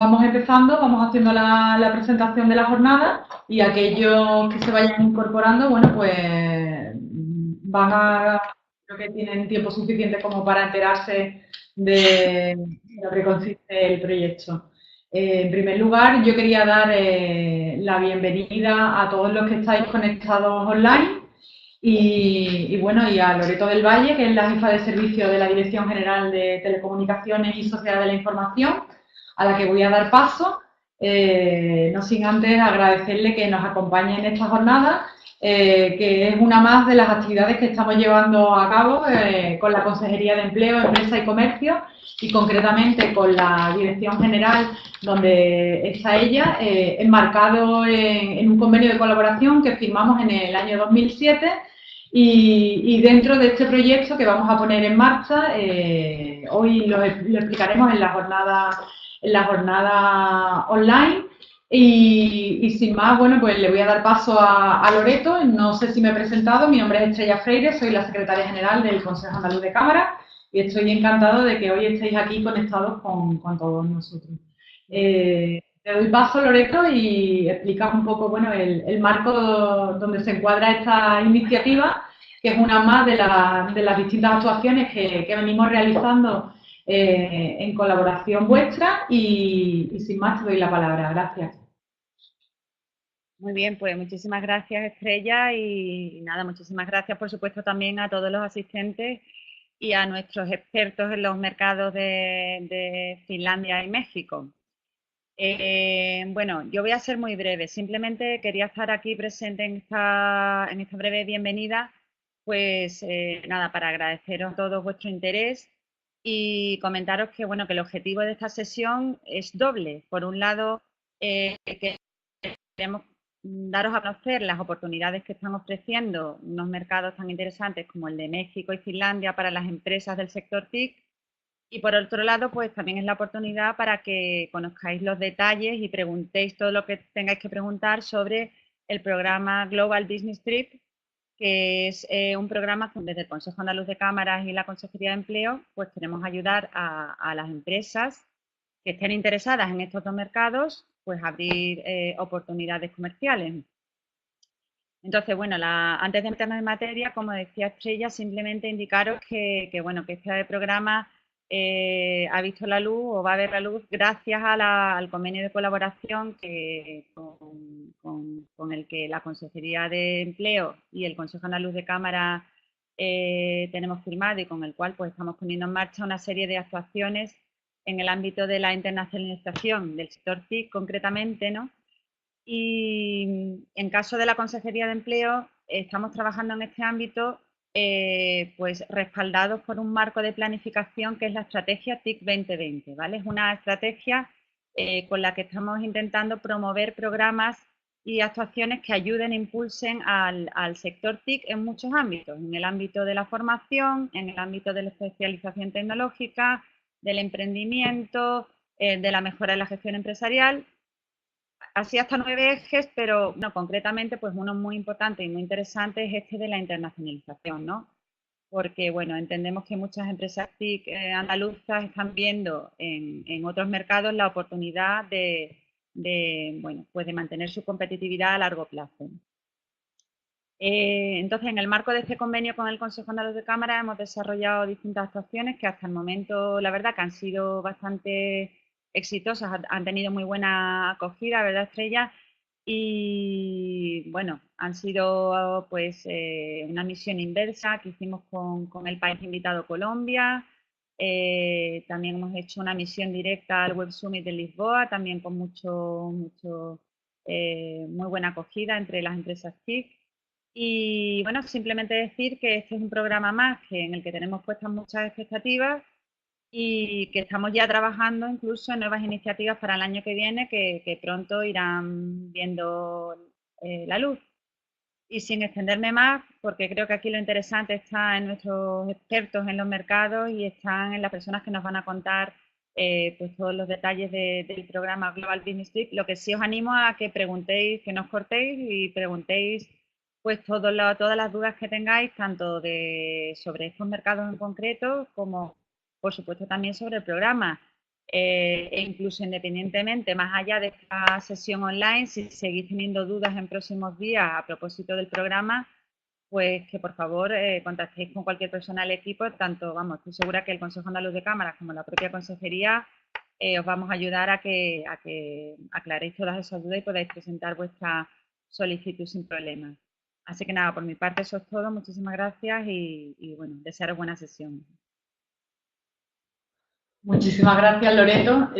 Vamos empezando, vamos haciendo la presentación de la jornada y aquellos que se vayan incorporando, bueno, pues creo que tienen tiempo suficiente como para enterarse de lo que consiste el proyecto. En primer lugar, yo quería dar la bienvenida a todos los que estáis conectados online y a Loreto del Valle, que es la jefa de servicio de la Dirección General de Telecomunicaciones y Sociedad de la Información, a la que voy a dar paso, no sin antes agradecerle que nos acompañe en esta jornada, que es una más de las actividades que estamos llevando a cabo con la Consejería de Empleo, Empresa y Comercio y concretamente con la Dirección General donde está ella, enmarcado en un convenio de colaboración que firmamos en el año 2007 y dentro de este proyecto que vamos a poner en marcha, hoy lo explicaremos en la jornada online. Sin más, bueno, pues le voy a dar paso a Loreto. No sé si me he presentado, mi nombre es Estrella Freire, soy la secretaria general del Consejo Andaluz de Cámara y estoy encantado de que hoy estéis aquí conectados con todos nosotros. Te doy paso, Loreto, y explicas un poco, bueno, el marco donde se encuadra esta iniciativa, que es una más de las distintas actuaciones que venimos realizando en colaboración vuestra y sin más te doy la palabra. Gracias. Muy bien, pues muchísimas gracias, Estrella, y nada, muchísimas gracias, por supuesto, también a todos los asistentes y a nuestros expertos en los mercados de Finlandia y México. Bueno, yo voy a ser muy breve, simplemente quería estar aquí presente en esta breve bienvenida, pues nada, para agradeceros a todos vuestro interés y comentaros que, bueno, que el objetivo de esta sesión es doble. Por un lado, queremos daros a conocer las oportunidades que están ofreciendo unos mercados tan interesantes como el de México y Finlandia para las empresas del sector TIC. Y por otro lado, pues también es la oportunidad para que conozcáis los detalles y preguntéis todo lo que tengáis que preguntar sobre el programa Global Business Trip, que es un programa que desde el Consejo Andaluz de Cámaras y la Consejería de Empleo, pues queremos ayudar a las empresas que estén interesadas en estos dos mercados, pues abrir oportunidades comerciales. Entonces, bueno, antes de meternos en materia, como decía Estrella, simplemente indicaros bueno, que este programa ha visto la luz o va a ver la luz gracias al convenio de colaboración con el que la Consejería de Empleo y el Consejo Andaluz de Cámara tenemos firmado y con el cual pues estamos poniendo en marcha una serie de actuaciones en el ámbito de la internacionalización del sector TIC concretamente, ¿no? Y en caso de la Consejería de Empleo, estamos trabajando en este ámbito, pues respaldados por un marco de planificación que es la estrategia TIC 2020, ¿vale? Es una estrategia con la que estamos intentando promover programas y actuaciones que ayuden e impulsen al sector TIC en muchos ámbitos, en el ámbito de la formación, en el ámbito de la especialización tecnológica, del emprendimiento, de la mejora de la gestión empresarial, así hasta 9 ejes, pero no, concretamente, pues uno muy importante y muy interesante es este de la internacionalización, ¿no? Porque, bueno, entendemos que muchas empresas TIC andaluzas están viendo en otros mercados la oportunidad bueno, pues de mantener su competitividad a largo plazo. Entonces, en el marco de este convenio con el Consejo Andaluz de Cámara hemos desarrollado distintas actuaciones que hasta el momento, la verdad, que han sido bastante exitosas, han tenido muy buena acogida, ¿verdad, Estrella? Y bueno, han sido pues una misión inversa que hicimos con el país invitado Colombia. También hemos hecho una misión directa al Web Summit de Lisboa, también con muy buena acogida entre las empresas TIC. Y bueno, simplemente decir que este es un programa más en el que tenemos puestas muchas expectativas y que estamos ya trabajando incluso en nuevas iniciativas para el año que viene que pronto irán viendo la luz. Y sin extenderme más, porque creo que aquí lo interesante está en nuestros expertos en los mercados y están en las personas que nos van a contar pues todos los detalles del programa Global Business Trip. Lo que sí os animo a que preguntéis, que no os cortéis y preguntéis pues todas las dudas que tengáis, tanto sobre estos mercados en concreto como, por supuesto, también sobre el programa. e incluso independientemente, más allá de esta sesión online, si seguís teniendo dudas en próximos días a propósito del programa, pues que por favor contactéis con cualquier persona del equipo, tanto, vamos, estoy segura que el Consejo Andaluz de Cámaras como la propia consejería os vamos a ayudar a que aclaréis todas esas dudas y podáis presentar vuestra solicitud sin problemas. Así que nada, por mi parte eso es todo, muchísimas gracias y bueno, desearos buena sesión. Muchísimas gracias, Loreto.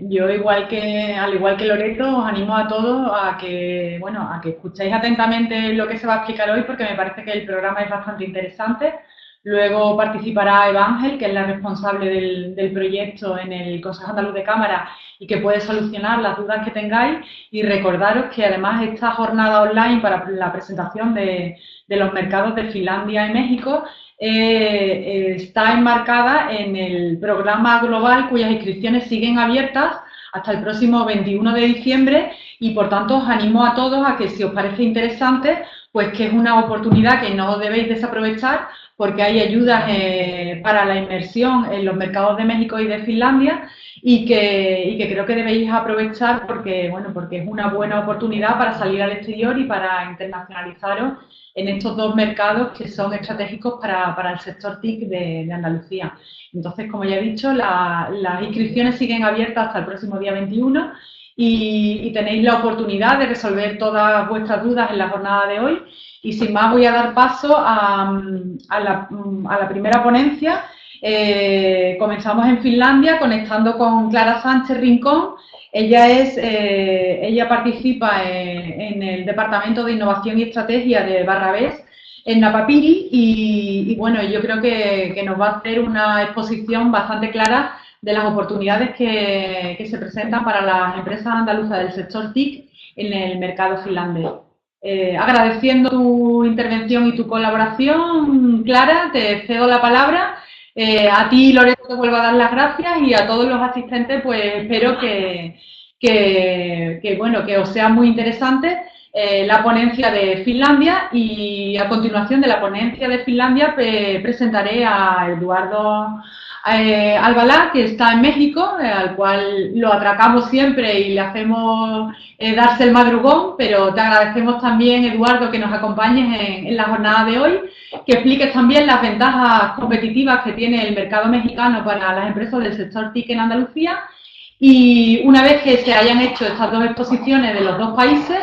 Yo, al igual que Loreto, os animo a todos a que, bueno, a que escuchéis atentamente lo que se va a explicar hoy, porque me parece que el programa es bastante interesante. Luego participará Eva Ángel, que es la responsable del proyecto en el Consejo Andaluz de Cámara y que puede solucionar las dudas que tengáis. Y recordaros que además esta jornada online para la presentación de los mercados de Finlandia y México está enmarcada en el programa global cuyas inscripciones siguen abiertas hasta el próximo 21 de diciembre y por tanto os animo a todos a que si os parece interesante, pues que es una oportunidad que no debéis desaprovechar porque hay ayudas para la inmersión en los mercados de México y de Finlandia y que creo que debéis aprovechar porque, bueno, porque es una buena oportunidad para salir al exterior y para internacionalizaros en estos dos mercados que son estratégicos para el sector TIC de Andalucía. Entonces, como ya he dicho, las inscripciones siguen abiertas hasta el próximo día 21 y tenéis la oportunidad de resolver todas vuestras dudas en la jornada de hoy. Y sin más voy a dar paso a la primera ponencia. Comenzamos en Finlandia conectando con Clara Sánchez Rincón. Ella participa en el Departamento de Innovación y Estrategia de Barrabés en Napapiri y bueno, yo creo que nos va a hacer una exposición bastante clara de las oportunidades que se presentan para las empresas andaluzas del sector TIC en el mercado finlandés. Agradeciendo tu intervención y tu colaboración, Clara, te cedo la palabra. A ti, Loreto, te vuelvo a dar las gracias y a todos los asistentes, pues espero que os sea muy interesante la ponencia de Finlandia y a continuación de la ponencia de Finlandia presentaré a Eduardo Albalá, que está en México, al cual lo atracamos siempre y le hacemos darse el madrugón, pero te agradecemos también, Eduardo, que nos acompañes en la jornada de hoy, que expliques también las ventajas competitivas que tiene el mercado mexicano para las empresas del sector TIC en Andalucía. Y una vez que se hayan hecho estas dos exposiciones de los dos países,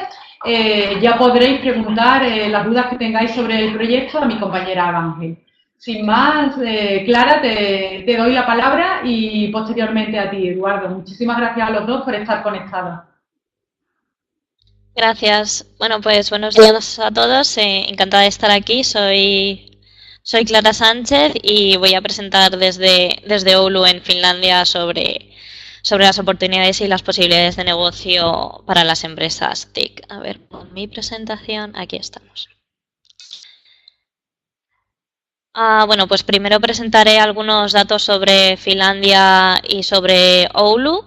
ya podréis preguntar las dudas que tengáis sobre el proyecto a mi compañera Eva Ángel. Sin más, Clara, te doy la palabra y posteriormente a ti, Eduardo. Muchísimas gracias a los dos por estar conectados. Gracias. Bueno, pues buenos días a todos. Encantada de estar aquí. Soy Clara Sánchez y voy a presentar desde Oulu, en Finlandia, sobre las oportunidades y las posibilidades de negocio para las empresas TIC. A ver, con mi presentación, aquí estamos. Bueno, pues primero presentaré algunos datos sobre Finlandia y sobre Oulu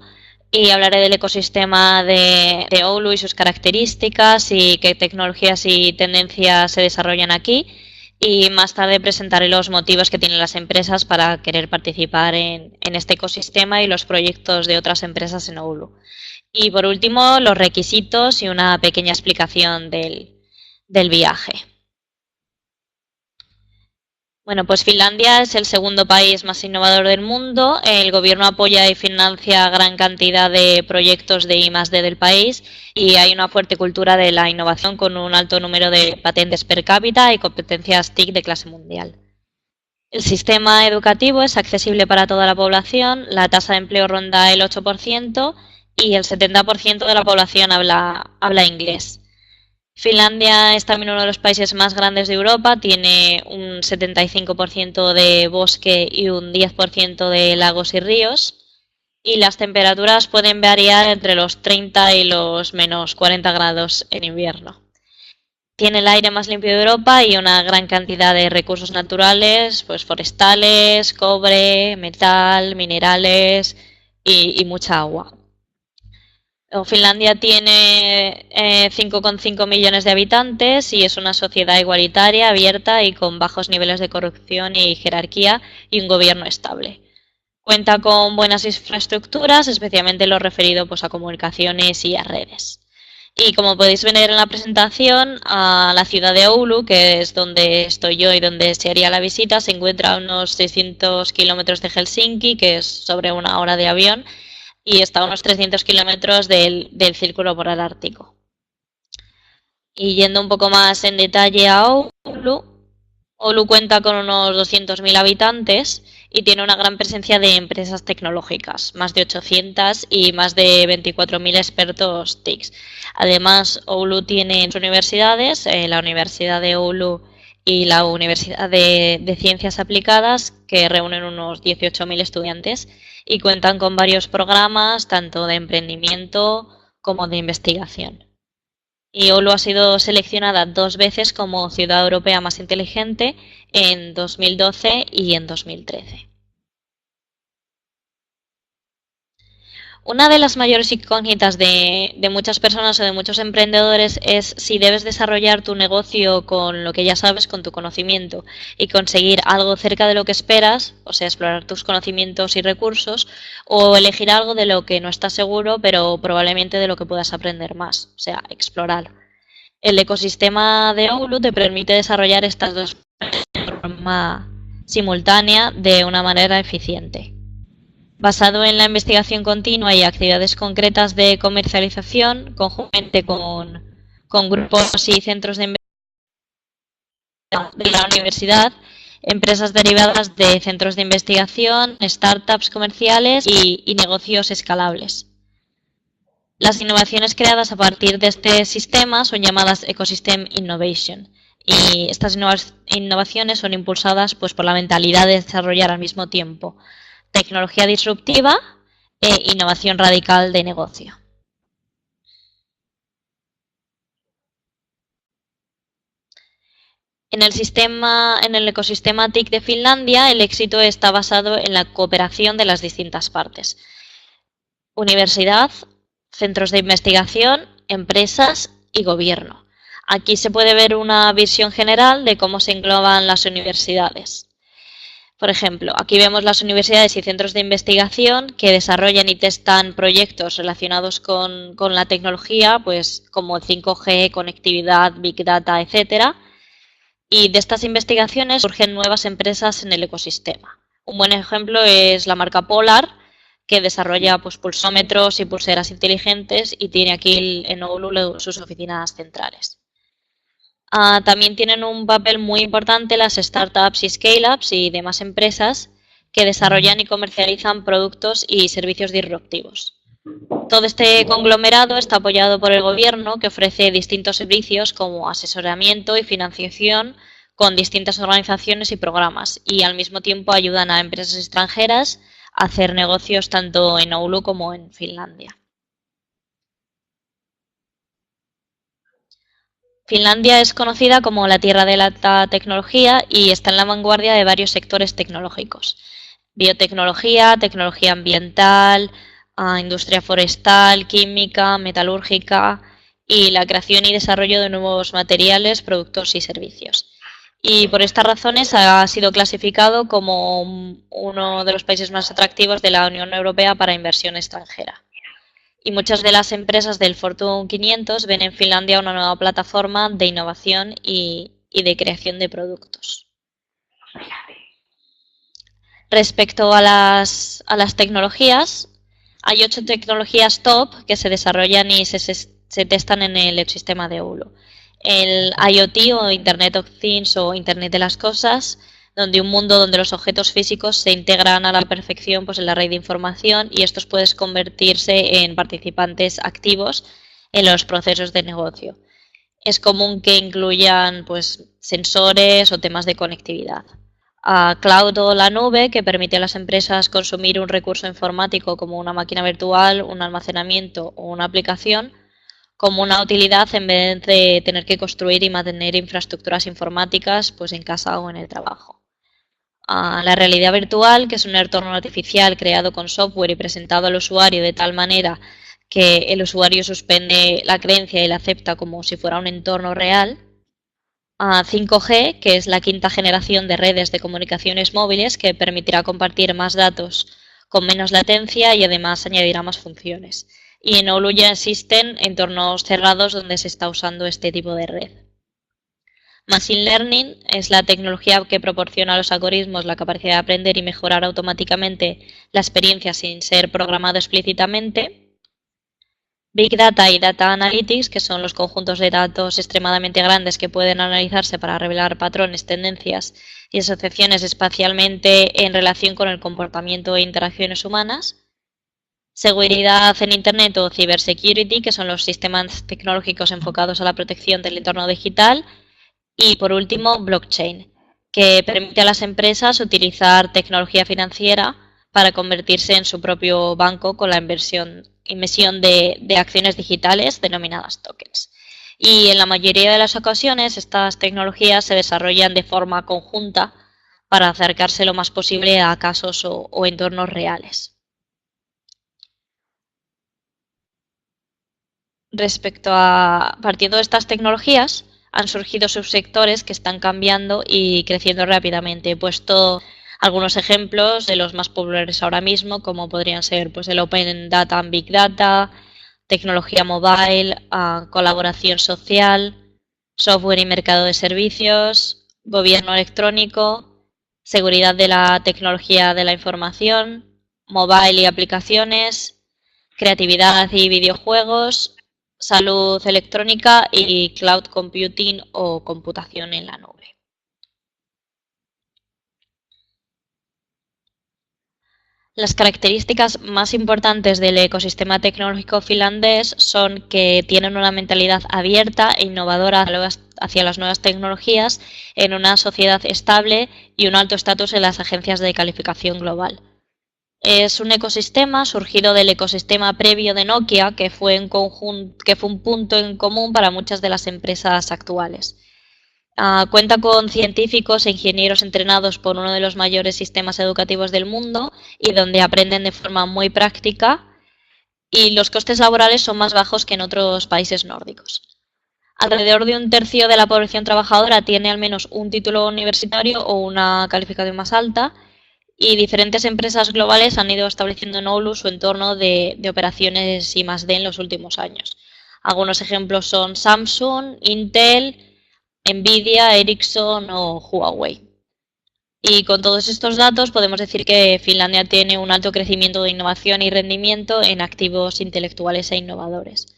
y hablaré del ecosistema de Oulu y sus características y qué tecnologías y tendencias se desarrollan aquí. Y más tarde presentaré los motivos que tienen las empresas para querer participar en este ecosistema y los proyectos de otras empresas en Oulu. Y por último, los requisitos y una pequeña explicación del viaje. Bueno, pues Finlandia es el segundo país más innovador del mundo. El gobierno apoya y financia gran cantidad de proyectos de I+D del país y hay una fuerte cultura de la innovación con un alto número de patentes per cápita y competencias TIC de clase mundial. El sistema educativo es accesible para toda la población, la tasa de empleo ronda el 8% y el 70% de la población habla inglés. Finlandia es también uno de los países más grandes de Europa, tiene un 75% de bosque y un 10% de lagos y ríos, y las temperaturas pueden variar entre los 30 y los menos 40 grados en invierno. Tiene el aire más limpio de Europa y una gran cantidad de recursos naturales, pues forestales, cobre, metal, minerales y mucha agua. Finlandia tiene 5,5 millones de habitantes y es una sociedad igualitaria, abierta y con bajos niveles de corrupción y jerarquía y un gobierno estable. Cuenta con buenas infraestructuras, especialmente lo referido pues, a comunicaciones y a redes. Y como podéis ver en la presentación, a la ciudad de Oulu, que es donde estoy yo y donde se haría la visita, se encuentra a unos 600 kilómetros de Helsinki, que es sobre 1 hora de avión, y está a unos 300 kilómetros del Círculo Polar Ártico. Y yendo un poco más en detalle a Oulu cuenta con unos 200.000 habitantes y tiene una gran presencia de empresas tecnológicas, más de 800 y más de 24.000 expertos TICs. Además, Oulu tiene sus universidades, la Universidad de Oulu y la Universidad de Ciencias Aplicadas, que reúnen unos 18.000 estudiantes y cuentan con varios programas, tanto de emprendimiento como de investigación. Y Oulu ha sido seleccionada 2 veces como Ciudad Europea Más Inteligente en 2012 y en 2013. Una de las mayores incógnitas de muchas personas o de muchos emprendedores es si debes desarrollar tu negocio con lo que ya sabes, con tu conocimiento, y conseguir algo cerca de lo que esperas, o sea, explorar tus conocimientos y recursos, o elegir algo de lo que no estás seguro, pero probablemente de lo que puedas aprender más, o sea, explorar. El ecosistema de Oulu te permite desarrollar estas dos de forma simultánea de una manera eficiente. Basado en la investigación continua y actividades concretas de comercialización, conjuntamente con grupos y centros de investigación de la universidad, empresas derivadas de centros de investigación, startups comerciales y negocios escalables. Las innovaciones creadas a partir de este sistema son llamadas Ecosystem Innovation, y estas innovaciones son impulsadas pues, por la mentalidad de desarrollar al mismo tiempo tecnología disruptiva e innovación radical de negocio. En el ecosistema TIC de Finlandia, el éxito está basado en la cooperación de las distintas partes. Universidad, centros de investigación, empresas y gobierno. Aquí se puede ver una visión general de cómo se engloban las universidades. Por ejemplo, aquí vemos las universidades y centros de investigación que desarrollan y testan proyectos relacionados con la tecnología, pues como 5G, conectividad, Big Data, etc. Y de estas investigaciones surgen nuevas empresas en el ecosistema. Un buen ejemplo es la marca Polar, que desarrolla pues, pulsómetros y pulseras inteligentes y tiene aquí en Oulu sus oficinas centrales. También tienen un papel muy importante las startups y scale-ups y demás empresas que desarrollan y comercializan productos y servicios disruptivos. Todo este conglomerado está apoyado por el gobierno, que ofrece distintos servicios como asesoramiento y financiación con distintas organizaciones y programas, y al mismo tiempo ayudan a empresas extranjeras a hacer negocios tanto en Oulu como en Finlandia. Finlandia es conocida como la tierra de la alta tecnología y está en la vanguardia de varios sectores tecnológicos. Biotecnología, tecnología ambiental, industria forestal, química, metalúrgica y la creación y desarrollo de nuevos materiales, productos y servicios. Y por estas razones ha sido clasificado como uno de los países más atractivos de la Unión Europea para inversión extranjera. Y muchas de las empresas del Fortune 500 ven en Finlandia una nueva plataforma de innovación y de creación de productos. Respecto a las tecnologías, hay 8 tecnologías top que se desarrollan y se testan en el ecosistema de Oulu. El IoT o Internet of Things o Internet de las Cosas, donde un mundo donde los objetos físicos se integran a la perfección pues, en la red de información y estos pueden convertirse en participantes activos en los procesos de negocio. Es común que incluyan pues, sensores o temas de conectividad. Cloud o la nube, que permite a las empresas consumir un recurso informático como una máquina virtual, un almacenamiento o una aplicación como una utilidad en vez de tener que construir y mantener infraestructuras informáticas pues, en casa o en el trabajo. La realidad virtual, que es un entorno artificial creado con software y presentado al usuario de tal manera que el usuario suspende la creencia y la acepta como si fuera un entorno real. 5G, que es la quinta generación de redes de comunicaciones móviles que permitirá compartir más datos con menos latencia y además añadirá más funciones. Y en Oulu ya existen entornos cerrados donde se está usando este tipo de red. Machine Learning es la tecnología que proporciona a los algoritmos la capacidad de aprender y mejorar automáticamente la experiencia sin ser programado explícitamente. Big Data y Data Analytics, que son los conjuntos de datos extremadamente grandes que pueden analizarse para revelar patrones, tendencias y asociaciones espacialmente en relación con el comportamiento e interacciones humanas. Seguridad en Internet o Cybersecurity, que son los sistemas tecnológicos enfocados a la protección del entorno digital. Y por último, Blockchain, que permite a las empresas utilizar tecnología financiera para convertirse en su propio banco con la emisión de acciones digitales denominadas tokens. Y en la mayoría de las ocasiones estas tecnologías se desarrollan de forma conjunta para acercarse lo más posible a casos o entornos reales. Partiendo de estas tecnologías, han surgido subsectores que están cambiando y creciendo rápidamente. He puesto algunos ejemplos de los más populares ahora mismo, como podrían ser pues, el Open Data and Big Data, tecnología mobile, colaboración social, software y mercado de servicios, gobierno electrónico, seguridad de la tecnología de la información, mobile y aplicaciones, creatividad y videojuegos, salud electrónica y cloud computing o computación en la nube. Las características más importantes del ecosistema tecnológico finlandés son que tienen una mentalidad abierta e innovadora hacia las nuevas tecnologías en una sociedad estable y un alto estatus en las agencias de calificación global. Es un ecosistema surgido del ecosistema previo de Nokia, que fue un punto en común para muchas de las empresas actuales. Cuenta con científicos e ingenieros entrenados por uno de los mayores sistemas educativos del mundo y donde aprenden de forma muy práctica, y los costes laborales son más bajos que en otros países nórdicos. Alrededor de un tercio de la población trabajadora tiene al menos un título universitario o una calificación más alta, y diferentes empresas globales han ido estableciendo en Oulu su entorno de operaciones I+D en los últimos años. Algunos ejemplos son Samsung, Intel, Nvidia, Ericsson o Huawei. Y con todos estos datos podemos decir que Finlandia tiene un alto crecimiento de innovación y rendimiento en activos intelectuales e innovadores.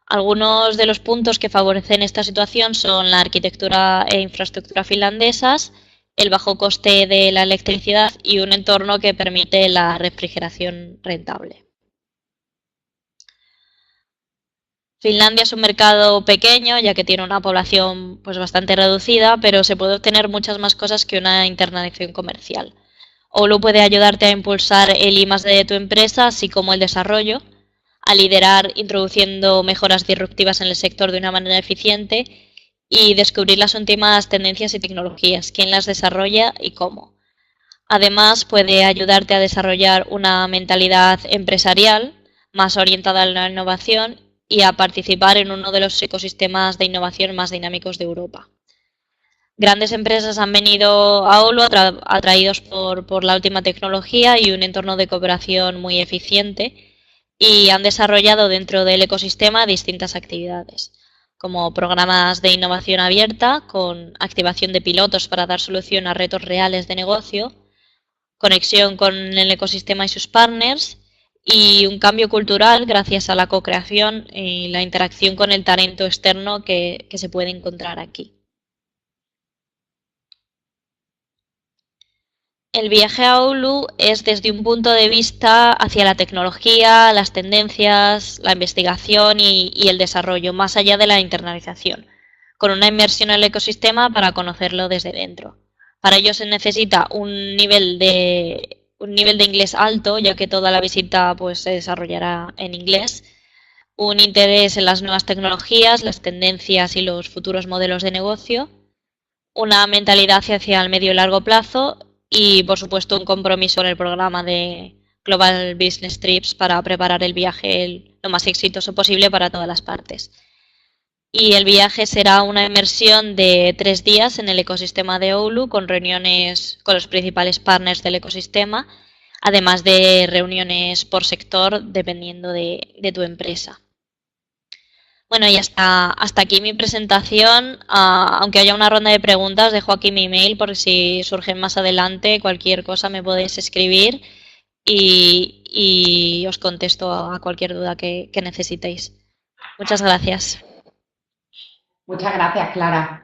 Algunos de los puntos que favorecen esta situación son la arquitectura e infraestructura finlandesas, el bajo coste de la electricidad y un entorno que permite la refrigeración rentable. Finlandia es un mercado pequeño, ya que tiene una población pues, bastante reducida, pero se puede obtener muchas más cosas que una internalización comercial. Oulu puede ayudarte a impulsar el I+D de tu empresa, así como el desarrollo, a liderar introduciendo mejoras disruptivas en el sector de una manera eficiente y descubrir las últimas tendencias y tecnologías, quién las desarrolla y cómo. Además, puede ayudarte a desarrollar una mentalidad empresarial más orientada a la innovación y a participar en uno de los ecosistemas de innovación más dinámicos de Europa. Grandes empresas han venido a Oulu atraídos por la última tecnología y un entorno de cooperación muy eficiente, y han desarrollado dentro del ecosistema distintas actividades, como programas de innovación abierta con activación de pilotos para dar solución a retos reales de negocio, conexión con el ecosistema y sus partners, y un cambio cultural gracias a la co-creación y la interacción con el talento externo que se puede encontrar aquí. El viaje a Oulu es desde un punto de vista hacia la tecnología, las tendencias, la investigación y el desarrollo, más allá de la internalización, con una inmersión en el ecosistema para conocerlo desde dentro. Para ello se necesita un nivel de inglés alto, ya que toda la visita pues, se desarrollará en inglés, un interés en las nuevas tecnologías, las tendencias y los futuros modelos de negocio, una mentalidad hacia el medio y largo plazo y, por supuesto, un compromiso con el programa de Global Business Trips para preparar el viaje lo más exitoso posible para todas las partes. Y el viaje será una inmersión de 3 días en el ecosistema de Oulu, con reuniones con los principales partners del ecosistema, además de reuniones por sector dependiendo de tu empresa. Bueno, y hasta aquí mi presentación. Aunque haya una ronda de preguntas, dejo aquí mi email por si surgen más adelante. Cualquier cosa me podéis escribir y os contesto a cualquier duda que necesitéis. Muchas gracias. Muchas gracias, Clara.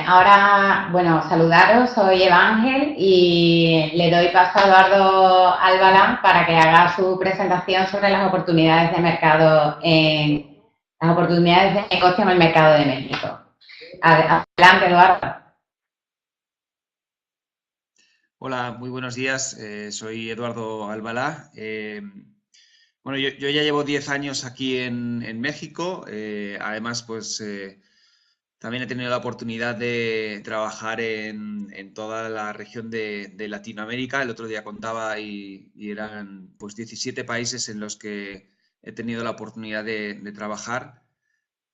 Ahora, bueno, saludaros, soy Eva Ángel y le doy paso a Eduardo Albalá para que haga su presentación sobre las oportunidades de mercado las oportunidades de negocio en el mercado de México. Adelante, Eduardo. Hola, muy buenos días. Soy Eduardo Albalá. Bueno, yo ya llevo 10 años aquí en México. Además, pues también he tenido la oportunidad de trabajar en toda la región de Latinoamérica. El otro día contaba y eran pues 17 países en los que he tenido la oportunidad de trabajar.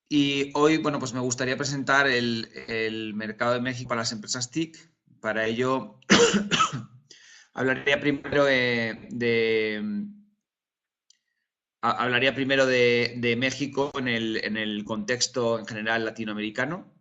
Y hoy, bueno, pues me gustaría presentar el mercado de México para las empresas TIC. Para ello, hablaría primero de México en el contexto en general latinoamericano.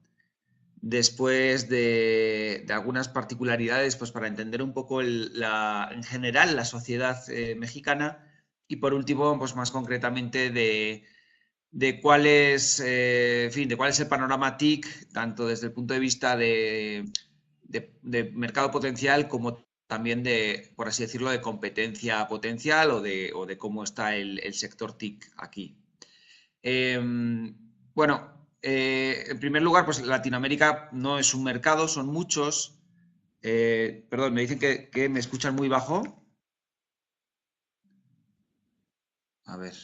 Después de algunas particularidades, pues para entender un poco en general la sociedad mexicana. Y por último, pues más concretamente de cuál es, en fin, de cuál es el panorama TIC, tanto desde el punto de vista de mercado potencial como también de, por así decirlo, de competencia potencial o de cómo está el sector TIC aquí. Bueno, en primer lugar, pues Latinoamérica no es un mercado, son muchos. Perdón, me dicen que me escuchan muy bajo. A ver.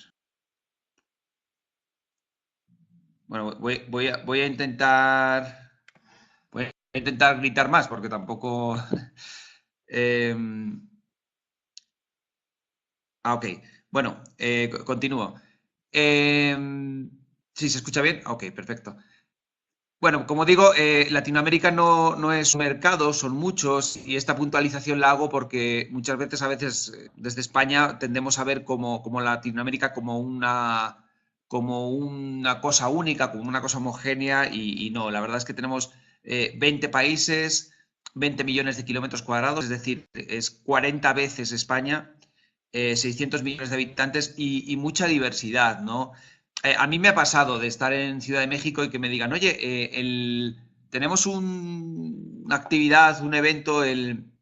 Bueno, voy a intentar gritar más porque tampoco... ok, bueno, continúo. ¿Sí se escucha bien? Ok, perfecto. Bueno, como digo, Latinoamérica no es un mercado, son muchos, y esta puntualización la hago porque muchas veces desde España tendemos a ver como Latinoamérica como una cosa única, como una cosa homogénea, y no, la verdad es que tenemos 20 países, 20 millones de kilómetros cuadrados, es decir, es 40 veces España, 600 millones de habitantes y mucha diversidad, ¿no? A mí me ha pasado de estar en Ciudad de México y que me digan, oye, tenemos una actividad, un evento el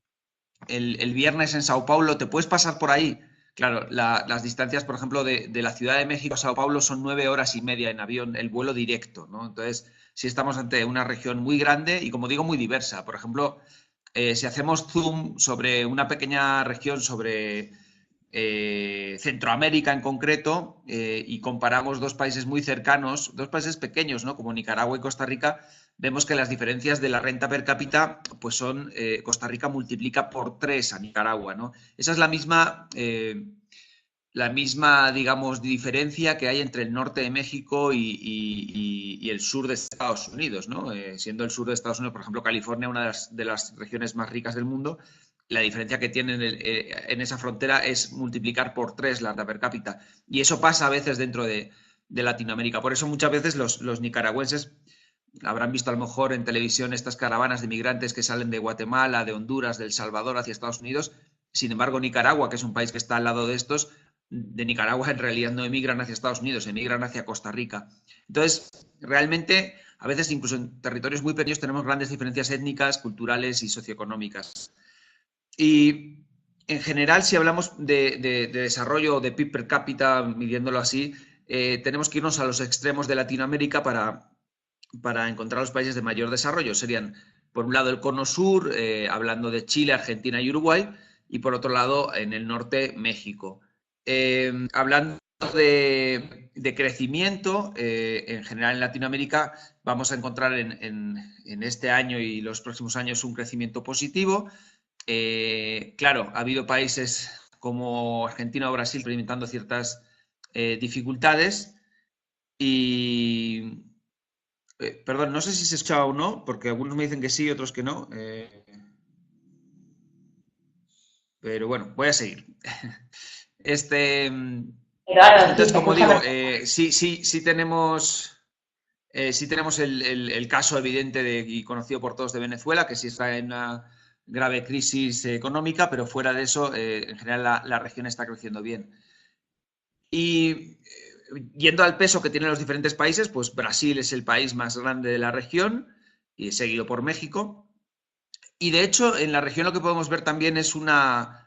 viernes en Sao Paulo, ¿te puedes pasar por ahí? Claro, las distancias, por ejemplo, de la Ciudad de México a Sao Paulo son 9 horas y media en avión, el vuelo directo, ¿no? Entonces, sí estamos ante una región muy grande y, como digo, muy diversa. Por ejemplo, si hacemos zoom sobre una pequeña región, sobre Centroamérica en concreto, y comparamos dos países muy cercanos, dos países pequeños, ¿no? Como Nicaragua y Costa Rica, vemos que las diferencias de la renta per cápita, pues son, Costa Rica multiplica por 3 a Nicaragua, ¿no? Esa es la misma, digamos, diferencia que hay entre el norte de México y el sur de Estados Unidos, ¿no? Siendo el sur de Estados Unidos, por ejemplo, California, una de las regiones más ricas del mundo, la diferencia que tienen en esa frontera es multiplicar por 3 la renta per cápita. Y eso pasa a veces dentro de Latinoamérica. Por eso muchas veces los nicaragüenses habrán visto a lo mejor en televisión estas caravanas de migrantes que salen de Guatemala, de Honduras, de El Salvador hacia Estados Unidos. Sin embargo, Nicaragua, que es un país que está al lado de estos, de Nicaragua en realidad no emigran hacia Estados Unidos, emigran hacia Costa Rica. Entonces, realmente, a veces incluso en territorios muy pequeños tenemos grandes diferencias étnicas, culturales y socioeconómicas. Y en general, si hablamos de desarrollo de PIB per cápita, midiéndolo así, tenemos que irnos a los extremos de Latinoamérica para encontrar los países de mayor desarrollo. Serían, por un lado, el cono sur, hablando de Chile, Argentina y Uruguay, y por otro lado, en el norte, México. Hablando de crecimiento, en general en Latinoamérica vamos a encontrar en este año y los próximos años un crecimiento positivo. Claro, ha habido países como Argentina o Brasil experimentando ciertas dificultades y... perdón, no sé si se escucha o no, porque algunos me dicen que sí, otros que no. pero bueno, voy a seguir. Eduardo, Entonces, sí, como digo, sí tenemos el caso evidente y conocido por todos de Venezuela, que sí está en una grave crisis económica, pero fuera de eso, en general la región está creciendo bien. Y yendo al peso que tienen los diferentes países, pues Brasil es el país más grande de la región, y seguido por México. Y de hecho, en la región lo que podemos ver también es una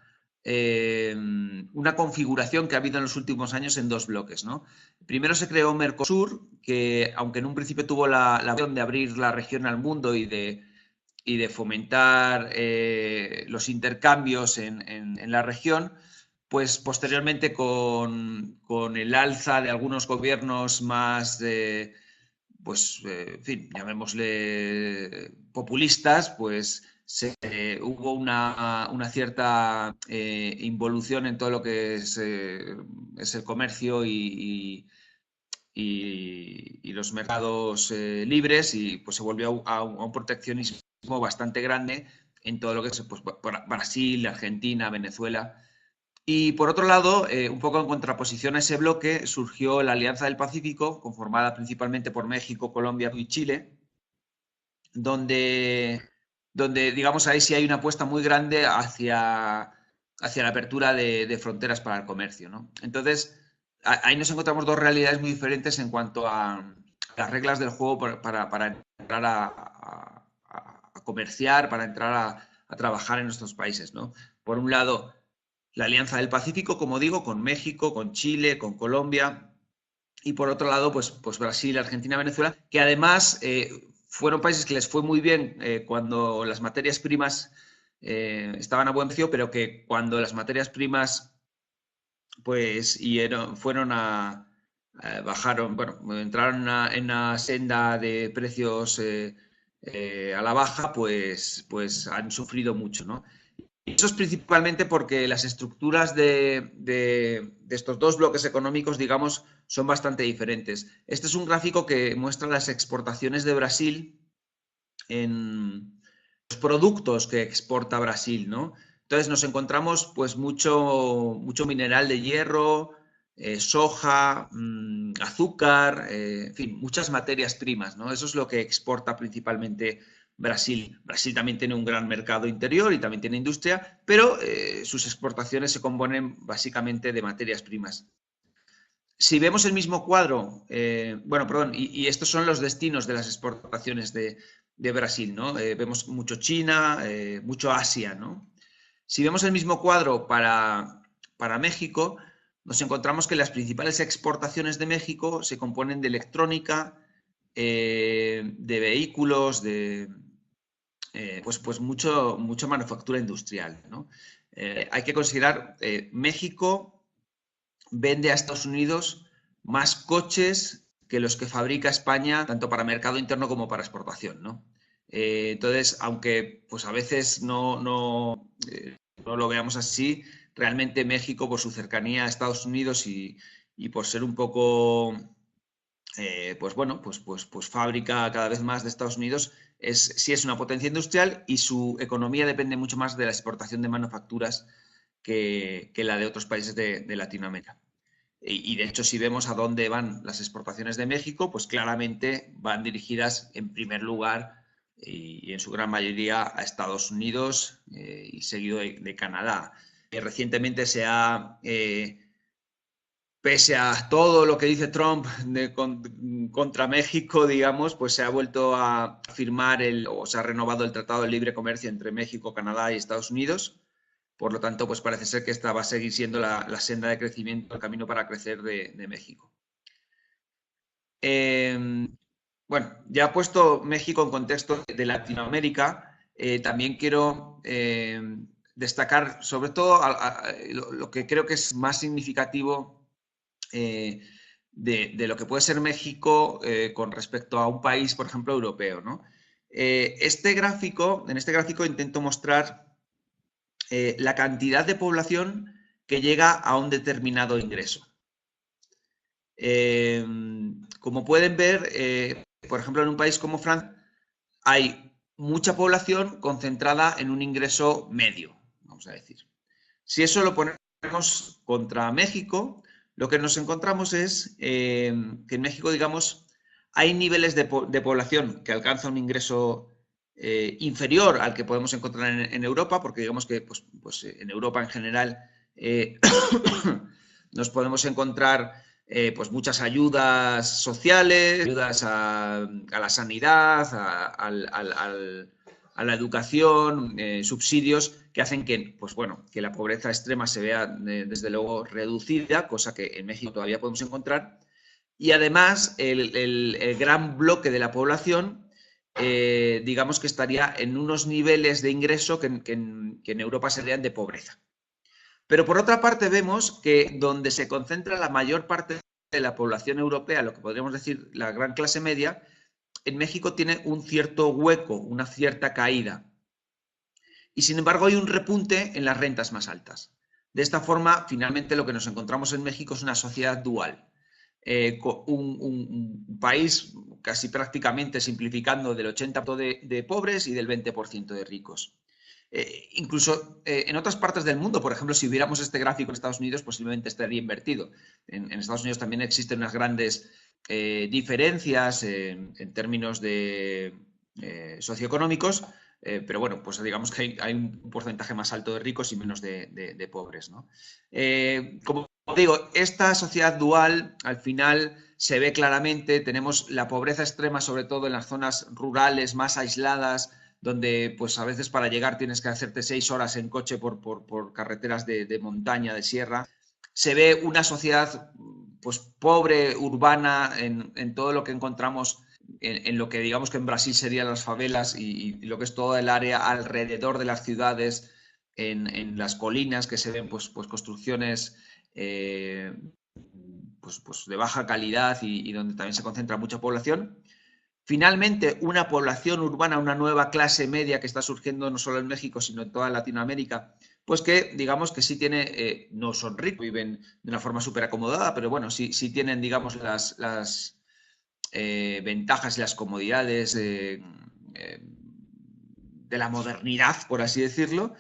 configuración que ha habido en los últimos años en dos bloques, ¿no? Primero se creó Mercosur, que aunque en un principio tuvo la opción de abrir la región al mundo y de fomentar los intercambios en la región, pues posteriormente con el alza de algunos gobiernos más, pues, en fin, llamémosle populistas, pues hubo una cierta involución en todo lo que es el comercio y los mercados libres, y pues se volvió a un proteccionismo bastante grande en todo lo que es pues, Brasil, Argentina, Venezuela. Y por otro lado, un poco en contraposición a ese bloque, surgió la Alianza del Pacífico, conformada principalmente por México, Colombia y Chile, donde digamos, ahí sí hay una apuesta muy grande hacia la apertura de fronteras para el comercio, ¿no? Entonces, ahí nos encontramos dos realidades muy diferentes en cuanto a las reglas del juego para entrar a comerciar, para entrar a trabajar en nuestros países, ¿no? Por un lado, la Alianza del Pacífico, como digo, con México, con Chile, con Colombia, y por otro lado, pues Brasil, Argentina, Venezuela, que además fueron países que les fue muy bien cuando las materias primas estaban a buen precio, pero que cuando las materias primas pues bajaron, bueno, entraron en una senda de precios a la baja, pues han sufrido mucho, ¿no? Eso es principalmente porque las estructuras de estos dos bloques económicos, digamos, son bastante diferentes. Este es un gráfico que muestra las exportaciones de Brasil en los productos que exporta Brasil, ¿no? Entonces nos encontramos pues mucho mineral de hierro, soja, azúcar, en fin, muchas materias primas, ¿no? Eso es lo que exporta principalmente Brasil. Brasil también tiene un gran mercado interior y también tiene industria, pero sus exportaciones se componen básicamente de materias primas. Si vemos el mismo cuadro, bueno, perdón, y estos son los destinos de las exportaciones de Brasil, ¿no? Vemos mucho China, mucho Asia, ¿no? Si vemos el mismo cuadro para México, nos encontramos que las principales exportaciones de México se componen de electrónica, de vehículos, pues mucho manufactura industrial, ¿no? Hay que considerar, México vende a Estados Unidos más coches que los que fabrica España, tanto para mercado interno como para exportación, ¿no? Entonces, aunque pues a veces no lo veamos así, realmente México, por su cercanía a Estados Unidos y por ser un poco, pues bueno, pues fábrica cada vez más de Estados Unidos, sí es una potencia industrial, y su economía depende mucho más de la exportación de manufacturas que la de otros países de Latinoamérica. Y de hecho, si vemos a dónde van las exportaciones de México, pues claramente van dirigidas en primer lugar y en su gran mayoría a Estados Unidos y seguido de Canadá. Recientemente pese a todo lo que dice Trump contra México, digamos, pues se ha vuelto a firmar o se ha renovado el Tratado de Libre Comercio entre México, Canadá y Estados Unidos. Por lo tanto, pues parece ser que esta va a seguir siendo la senda de crecimiento, el camino para crecer de México. Bueno, ya puesto México en contexto de Latinoamérica, también quiero destacar sobre todo lo que creo que es más significativo de lo que puede ser México con respecto a un país, por ejemplo, europeo, ¿no? En este gráfico intento mostrar la cantidad de población que llega a un determinado ingreso. Como pueden ver, por ejemplo, en un país como Francia hay mucha población concentrada en un ingreso medio, vamos a decir. Si eso lo ponemos contra México, lo que nos encontramos es que en México, digamos, hay niveles de población que alcanza un ingreso inferior al que podemos encontrar en Europa, porque digamos que pues en Europa en general nos podemos encontrar pues muchas ayudas sociales, ayudas a la sanidad, a la educación, subsidios que hacen que, pues bueno, que la pobreza extrema se vea desde luego reducida, cosa que en México todavía podemos encontrar. Y además el gran bloque de la población, digamos que estaría en unos niveles de ingreso que en Europa serían de pobreza. Pero por otra parte vemos que donde se concentra la mayor parte de la población europea, lo que podríamos decir la gran clase media, en México tiene un cierto hueco, una cierta caída. Y sin embargo hay un repunte en las rentas más altas. De esta forma, finalmente lo que nos encontramos en México es una sociedad dual. Un país casi prácticamente simplificando del 80% de pobres y del 20% de ricos. Incluso en otras partes del mundo, por ejemplo, si hubiéramos este gráfico en Estados Unidos, posiblemente estaría invertido. En Estados Unidos también existen unas grandes diferencias en términos de socioeconómicos, pero bueno, pues digamos que hay un porcentaje más alto de ricos y menos de pobres, ¿no? Como digo, esta sociedad dual al final se ve claramente, tenemos la pobreza extrema sobre todo en las zonas rurales más aisladas, donde pues a veces para llegar tienes que hacerte 6 horas en coche por carreteras de montaña, de sierra. Se ve una sociedad pues pobre, urbana, en todo lo que encontramos en lo que digamos que en Brasil serían las favelas y lo que es toda el área alrededor de las ciudades, en las colinas que se ven pues construcciones pues de baja calidad y donde también se concentra mucha población. Finalmente, una población urbana, una nueva clase media que está surgiendo no solo en México, sino en toda Latinoamérica, pues que digamos que sí tiene, no son ricos, viven de una forma súper acomodada, pero bueno, sí tienen, digamos, las ventajas y las comodidades de la modernidad, por así decirlo.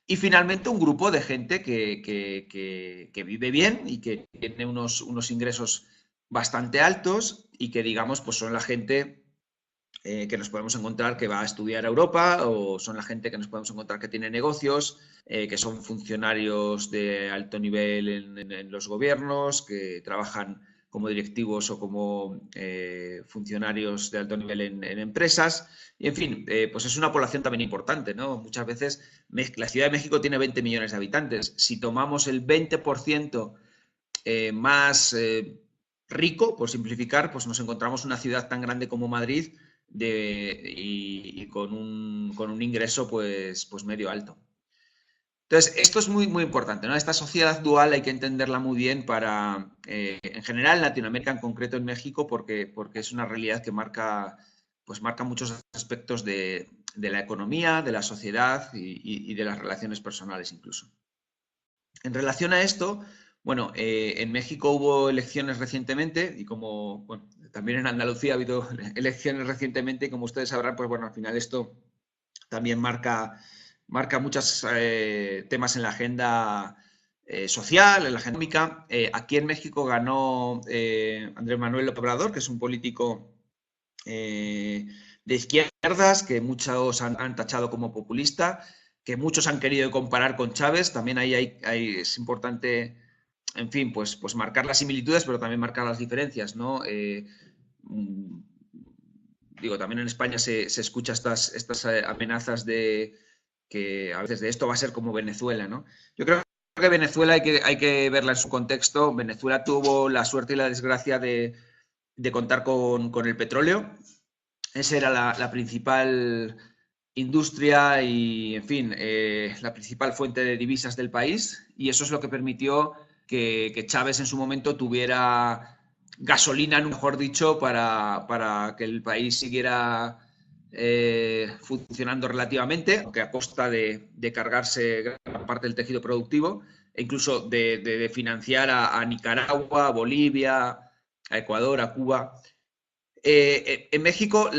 Y finalmente un grupo de gente que vive bien y que tiene unos ingresos bastante altos y que, digamos, pues son la gente que nos podemos encontrar que va a estudiar a Europa, o son la gente que nos podemos encontrar que tiene negocios, que son funcionarios de alto nivel en los gobiernos, que trabajan como directivos o como funcionarios de alto nivel en empresas. Y en fin, pues es una población también importante, ¿no? Muchas veces la Ciudad de México tiene 20 millones de habitantes. Si tomamos el 20% más rico, por simplificar, pues nos encontramos una ciudad tan grande como Madrid y con un ingreso pues medio alto. Entonces, esto es muy, muy importante, ¿no? Esta sociedad dual hay que entenderla muy bien para, en general, en Latinoamérica, en concreto en México, porque es una realidad que marca muchos aspectos de la economía, de la sociedad y de las relaciones personales incluso. En relación a esto, bueno, en México hubo elecciones recientemente y como, bueno, también en Andalucía ha habido elecciones recientemente y como ustedes sabrán, pues bueno, al final esto también marca muchos temas en la agenda social, en la agenda económica. Aquí en México ganó Andrés Manuel López Obrador, que es un político de izquierdas que muchos han tachado como populista, que muchos han querido comparar con Chávez. También ahí es importante, en fin, pues marcar las similitudes, pero también marcar las diferencias, ¿no? Digo, también en España se escucha estas amenazas de que a veces de esto va a ser como Venezuela, ¿no? Yo creo que Venezuela hay que verla en su contexto. Venezuela tuvo la suerte y la desgracia de contar con el petróleo. Esa era la principal industria y, en fin, la principal fuente de divisas del país, y eso es lo que permitió que Chávez en su momento tuviera gasolina, mejor dicho, para que el país siguiera funcionando relativamente, aunque a costa de cargarse gran parte del tejido productivo, e incluso de financiar a Nicaragua, a Bolivia, a Ecuador, a Cuba. En México,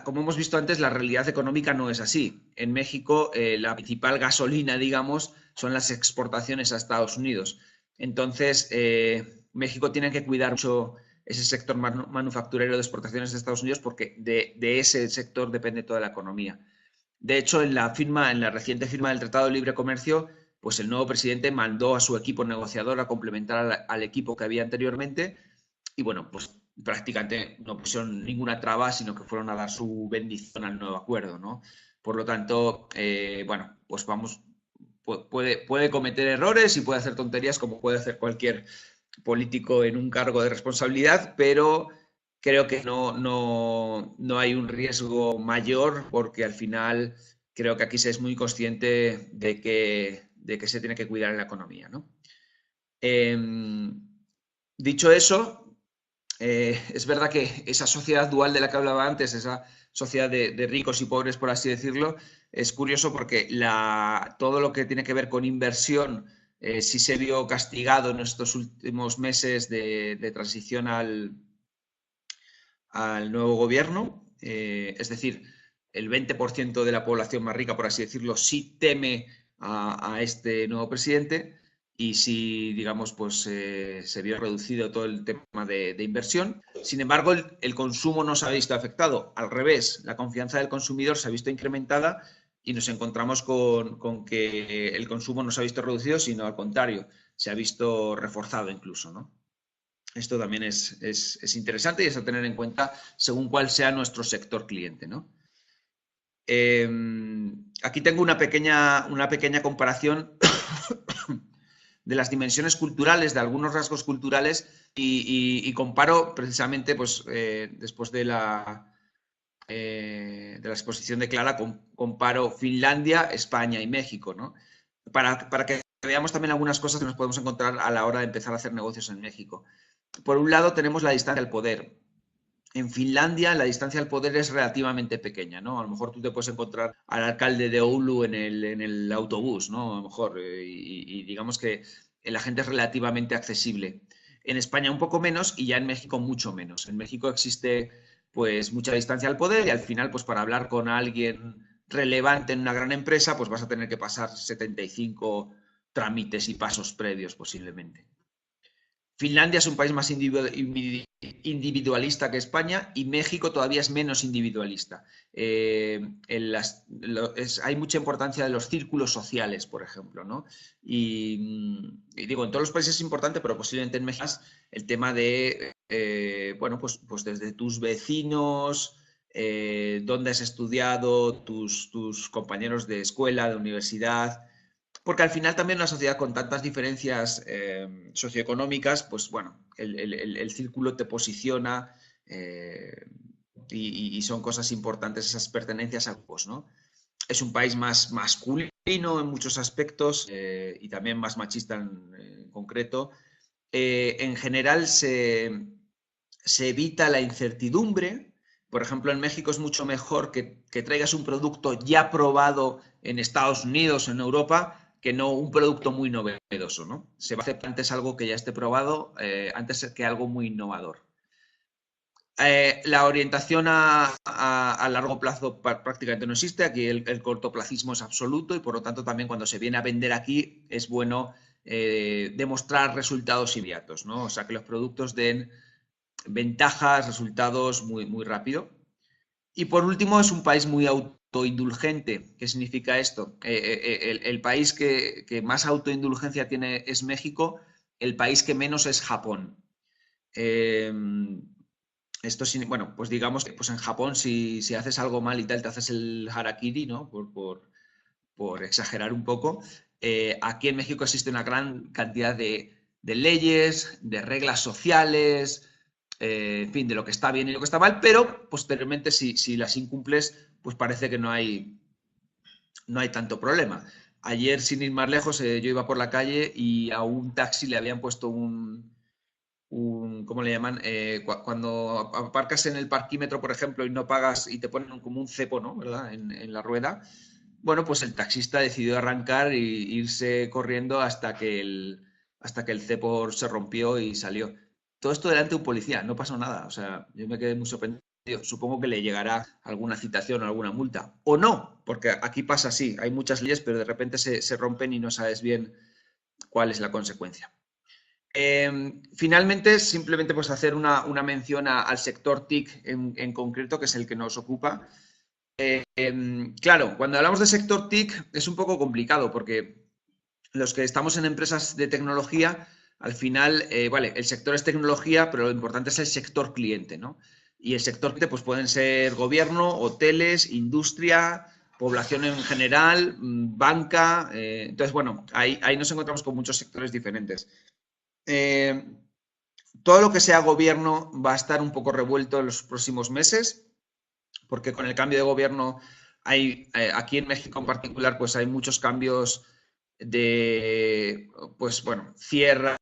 como hemos visto antes, la realidad económica no es así. En México, la principal gasolina, digamos, son las exportaciones a Estados Unidos. Entonces, México tiene que cuidar mucho ese sector manufacturero de exportaciones de Estados Unidos porque de ese sector depende toda la economía. De hecho, en la reciente firma del Tratado de Libre Comercio, pues el nuevo presidente mandó a su equipo negociador a complementar al equipo que había anteriormente y bueno, pues prácticamente no pusieron ninguna traba, sino que fueron a dar su bendición al nuevo acuerdo, ¿no? Por lo tanto, bueno, pues vamos, puede cometer errores y puede hacer tonterías como puede hacer cualquier político en un cargo de responsabilidad, pero creo que no hay un riesgo mayor porque al final creo que aquí se es muy consciente de que se tiene que cuidar en la economía, ¿no? Dicho eso, es verdad que esa sociedad dual de la que hablaba antes, esa sociedad de ricos y pobres, por así decirlo, es curioso porque todo lo que tiene que ver con inversión sí se vio castigado en estos últimos meses de transición al nuevo gobierno. Es decir, el 20% de la población más rica, por así decirlo, sí teme a este nuevo presidente y sí, digamos, pues se vio reducido todo el tema de inversión. Sin embargo, el consumo no se ha visto afectado. Al revés, la confianza del consumidor se ha visto incrementada y nos encontramos con que el consumo no se ha visto reducido, sino al contrario, se ha visto reforzado incluso, ¿no? Esto también es interesante y es a tener en cuenta según cuál sea nuestro sector cliente, ¿no? Aquí tengo una pequeña comparación de las dimensiones culturales, de algunos rasgos culturales y comparo precisamente, pues, después de la exposición de Clara, comparo Finlandia, España y México, ¿no? Para que veamos también algunas cosas que nos podemos encontrar a la hora de empezar a hacer negocios en México. Por un lado tenemos la distancia al poder. En Finlandia la distancia al poder es relativamente pequeña, ¿no? A lo mejor tú te puedes encontrar al alcalde de Oulu en el autobús, ¿no? A lo mejor, y digamos que la gente es relativamente accesible. En España un poco menos y ya en México mucho menos. En México existe pues mucha distancia al poder y al final pues para hablar con alguien relevante en una gran empresa pues vas a tener que pasar 75 trámites y pasos previos posiblemente. Finlandia es un país más individualista que España y México todavía es menos individualista. Hay mucha importancia de los círculos sociales, por ejemplo, ¿no? Y digo, en todos los países es importante, pero posiblemente en México el tema de, bueno, pues desde tus vecinos, dónde has estudiado, tus compañeros de escuela, de universidad. Porque al final también una sociedad con tantas diferencias socioeconómicas, pues bueno, el círculo te posiciona y son cosas importantes esas pertenencias a grupos, ¿no? Es un país más masculino en muchos aspectos y también más machista en concreto. En general se evita la incertidumbre. Por ejemplo, en México es mucho mejor que traigas un producto ya probado en Estados Unidos o en Europa que no un producto muy novedoso, ¿no? Se va a aceptar antes algo que ya esté probado antes que algo muy innovador. La orientación a largo plazo prácticamente no existe. Aquí el cortoplacismo es absoluto y por lo tanto también cuando se viene a vender aquí es bueno demostrar resultados inmediatos, ¿no? O sea, que los productos den ventajas, resultados muy, muy rápido. Y por último, es un país muy autoindulgente. ¿Qué significa esto? El país que más autoindulgencia tiene es México, el país que menos es Japón. Esto, bueno, pues digamos que pues en Japón si haces algo mal y tal, te haces el harakiri, ¿no? Por exagerar un poco. Aquí en México existe una gran cantidad de leyes, de reglas sociales, en fin, de lo que está bien y lo que está mal, pero posteriormente si las incumples, pues parece que no hay tanto problema. Ayer, sin ir más lejos, yo iba por la calle y a un taxi le habían puesto ¿cómo le llaman? Cuando aparcas en el parquímetro, por ejemplo, y no pagas y te ponen como un cepo, ¿no? ¿Verdad? En la rueda. Bueno, pues el taxista decidió arrancar e irse corriendo hasta que el cepo se rompió y salió. todo esto delante de un policía, no pasó nada. O sea, yo me quedé muy sorprendido. Supongo que le llegará alguna citación o alguna multa. O no, porque aquí pasa así. Hay muchas leyes, pero de repente se rompen y no sabes bien cuál es la consecuencia. Finalmente, simplemente pues hacer una mención al sector TIC en concreto, que es el que nos ocupa. Claro, cuando hablamos de sector TIC es un poco complicado porque los que estamos en empresas de tecnología, al final, vale, el sector es tecnología, pero lo importante es el sector cliente, ¿no? Y el sector cliente pues pueden ser gobierno, hoteles, industria, población en general, banca. Entonces, bueno, ahí nos encontramos con muchos sectores diferentes. Todo lo que sea gobierno va a estar un poco revuelto en los próximos meses, porque con el cambio de gobierno aquí en México en particular, pues hay muchos cambios pues bueno, cierran,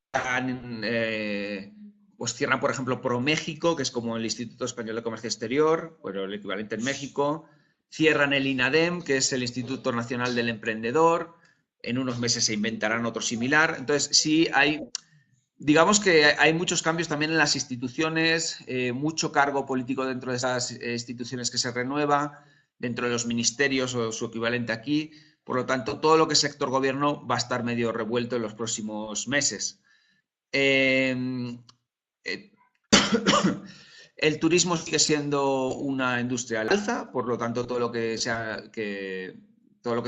por ejemplo, ProMéxico, que es como el Instituto Español de Comercio Exterior, pero el equivalente en México. Cierran el INADEM, que es el Instituto Nacional del Emprendedor. En unos meses se inventarán otro similar. Entonces, sí digamos que hay muchos cambios también en las instituciones, mucho cargo político dentro de esas instituciones que se renueva, dentro de los ministerios o su equivalente aquí. Por lo tanto, todo lo que es sector gobierno va a estar medio revuelto en los próximos meses. El turismo sigue siendo una industria al alza, por lo tanto, todo lo que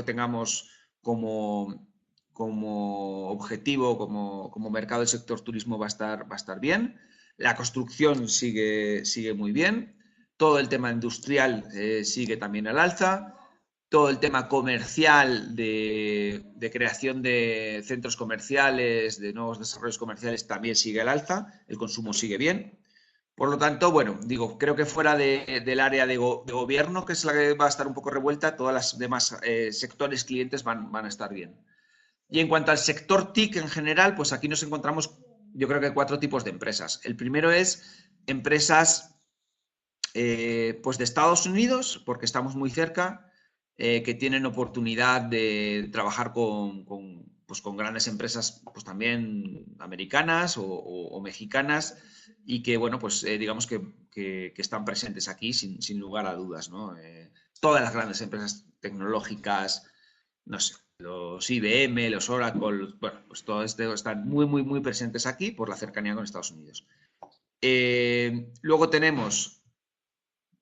tengamos como objetivo, como mercado del sector turismo va a estar bien. La construcción sigue muy bien. Todo el tema industrial sigue también al alza. Todo el tema comercial de creación de centros comerciales, de nuevos desarrollos comerciales también sigue al alza. El consumo sigue bien. Por lo tanto, bueno, digo, creo que fuera del área de gobierno, que es la que va a estar un poco revuelta, todas las demás sectores clientes van a estar bien. Y en cuanto al sector TIC en general, pues aquí nos encontramos, yo creo que 4 tipos de empresas. El primero es empresas pues de Estados Unidos, porque estamos muy cerca, que tienen oportunidad de trabajar con grandes empresas pues también americanas o mexicanas y que, bueno, pues digamos que están presentes aquí sin lugar a dudas, ¿no? Todas las grandes empresas tecnológicas, no sé, los IBM, los Oracle, bueno, pues todo esto están muy presentes aquí por la cercanía con Estados Unidos. Luego tenemos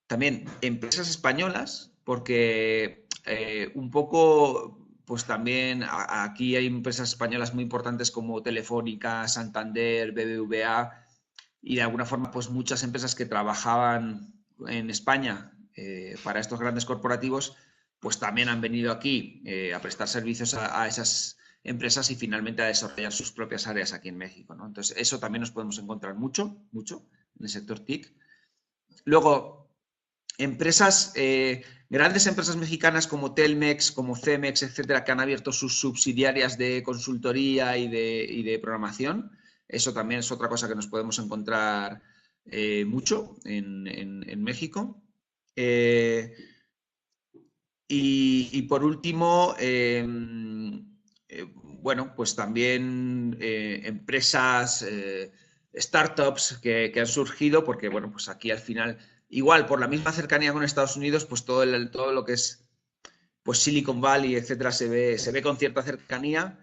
también empresas españolas, porque un poco, pues también aquí hay empresas españolas muy importantes como Telefónica, Santander, BBVA, y de alguna forma, pues muchas empresas que trabajaban en España para estos grandes corporativos, pues también han venido aquí a prestar servicios a esas empresas y finalmente a desarrollar sus propias áreas aquí en México, ¿no? Entonces, eso también nos podemos encontrar mucho en el sector TIC. Luego, grandes empresas mexicanas como Telmex, como Cemex, etcétera, que han abierto sus subsidiarias de consultoría y de programación. Eso también es otra cosa que nos podemos encontrar mucho en México. Y por último, bueno, pues también empresas, startups que han surgido, porque, bueno, pues aquí al final, igual por la misma cercanía con Estados Unidos, pues todo lo que es pues Silicon Valley, etcétera, se ve con cierta cercanía.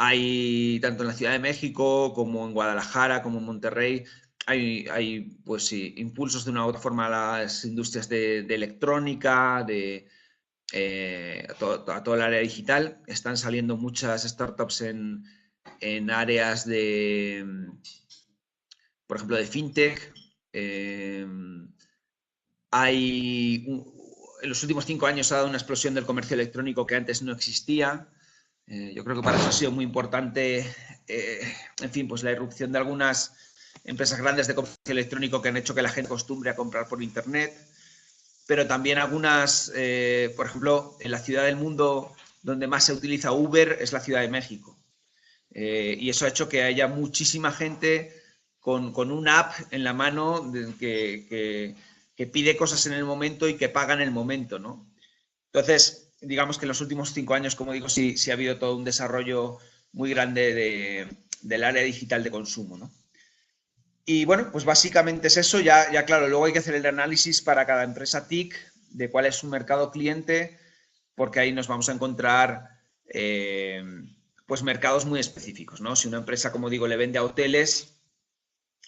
Hay, tanto en la Ciudad de México como en Guadalajara, como en Monterrey, hay pues sí, impulsos de una u otra forma a las industrias de electrónica, a todo el área digital. Están saliendo muchas startups en áreas por ejemplo, de fintech. En los últimos 5 años ha dado una explosión del comercio electrónico que antes no existía. Yo creo que para eso ha sido muy importante, en fin, pues la irrupción de algunas empresas grandes de comercio electrónico que han hecho que la gente acostumbre a comprar por internet, pero también algunas, por ejemplo, en la ciudad del mundo donde más se utiliza Uber es la Ciudad de México. Y eso ha hecho que haya muchísima gente con una app en la mano que pide cosas en el momento y que paga en el momento, ¿no? Entonces, digamos que en los últimos 5 años, como digo, sí ha habido todo un desarrollo muy grande del área digital de consumo, ¿no? Y bueno, pues básicamente es eso. Ya claro, luego hay que hacer el análisis para cada empresa TIC de cuál es su mercado cliente, porque ahí nos vamos a encontrar pues mercados muy específicos, ¿no? Si una empresa, como digo, le vende a hoteles,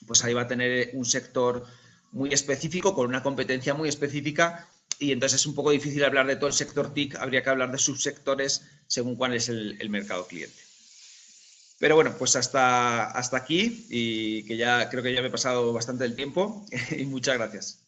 pues ahí va a tener un sector muy específico, con una competencia muy específica, y entonces es un poco difícil hablar de todo el sector TIC, habría que hablar de subsectores según cuál es el mercado cliente. Pero bueno, pues hasta aquí, y que ya creo que ya me he pasado bastante el tiempo, y muchas gracias.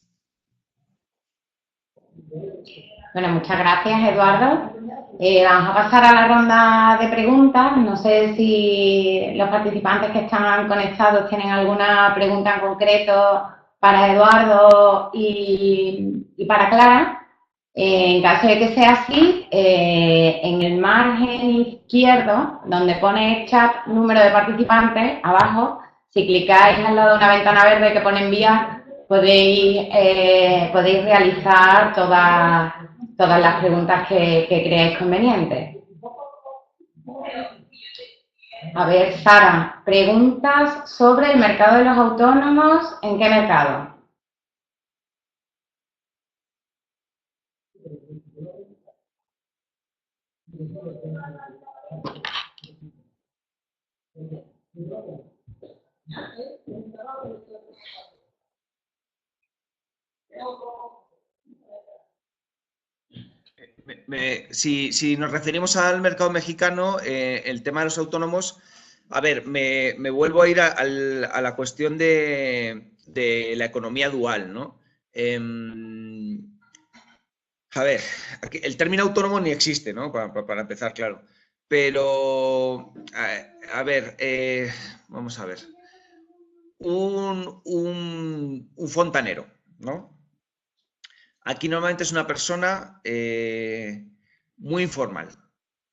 Bueno, muchas gracias, Eduardo. Vamos a pasar a la ronda de preguntas. No sé si los participantes que están conectados tienen alguna pregunta en concreto para Eduardo y para Clara. En caso de que sea así, en el margen izquierdo, donde pone chat número de participantes, abajo, si clicáis al lado de una ventana verde que pone enviar, podéis realizar todas las preguntas que creáis convenientes. A ver, Sara, preguntas sobre el mercado de los autónomos. ¿En qué mercado? Si nos referimos al mercado mexicano, el tema de los autónomos, a ver, me vuelvo a ir a la cuestión de la economía dual, ¿no? A ver, el término autónomo ni existe, ¿no? Para empezar, claro. Pero, a ver, vamos a ver. Un fontanero, ¿no? Aquí normalmente es una persona muy informal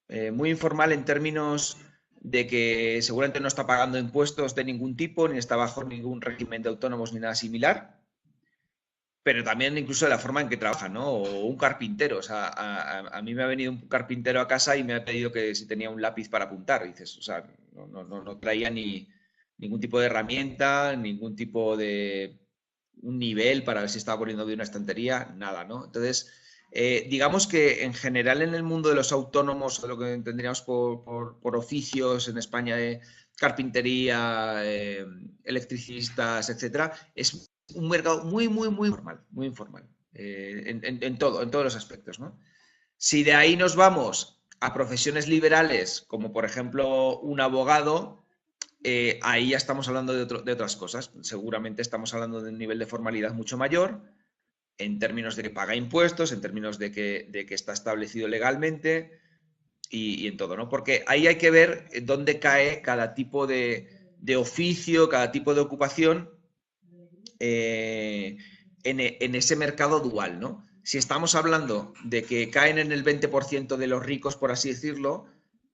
en términos de que seguramente no está pagando impuestos de ningún tipo, ni está bajo ningún régimen de autónomos ni nada similar, pero también incluso de la forma en que trabaja, ¿no? O un carpintero, o sea, a mí me ha venido un carpintero a casa y me ha pedido que si tenía un lápiz para apuntar, y dices, o sea, no traía ningún tipo de herramienta, ningún tipo de un nivel para ver si estaba poniendo bien una estantería, nada, ¿no? Entonces, digamos que en general en el mundo de los autónomos, de lo que entendríamos por oficios en España de carpintería, electricistas, etcétera, es un mercado muy informal, muy informal, en todos los aspectos, ¿no? Si de ahí nos vamos a profesiones liberales, como por ejemplo un abogado, ahí ya estamos hablando de otras cosas. Seguramente estamos hablando de un nivel de formalidad mucho mayor, en términos de que paga impuestos, en términos de que está establecido legalmente y en todo, ¿no? Porque ahí hay que ver dónde cae cada tipo de oficio, cada tipo de ocupación en ese mercado dual, ¿no? Si estamos hablando de que caen en el 20% de los ricos, por así decirlo,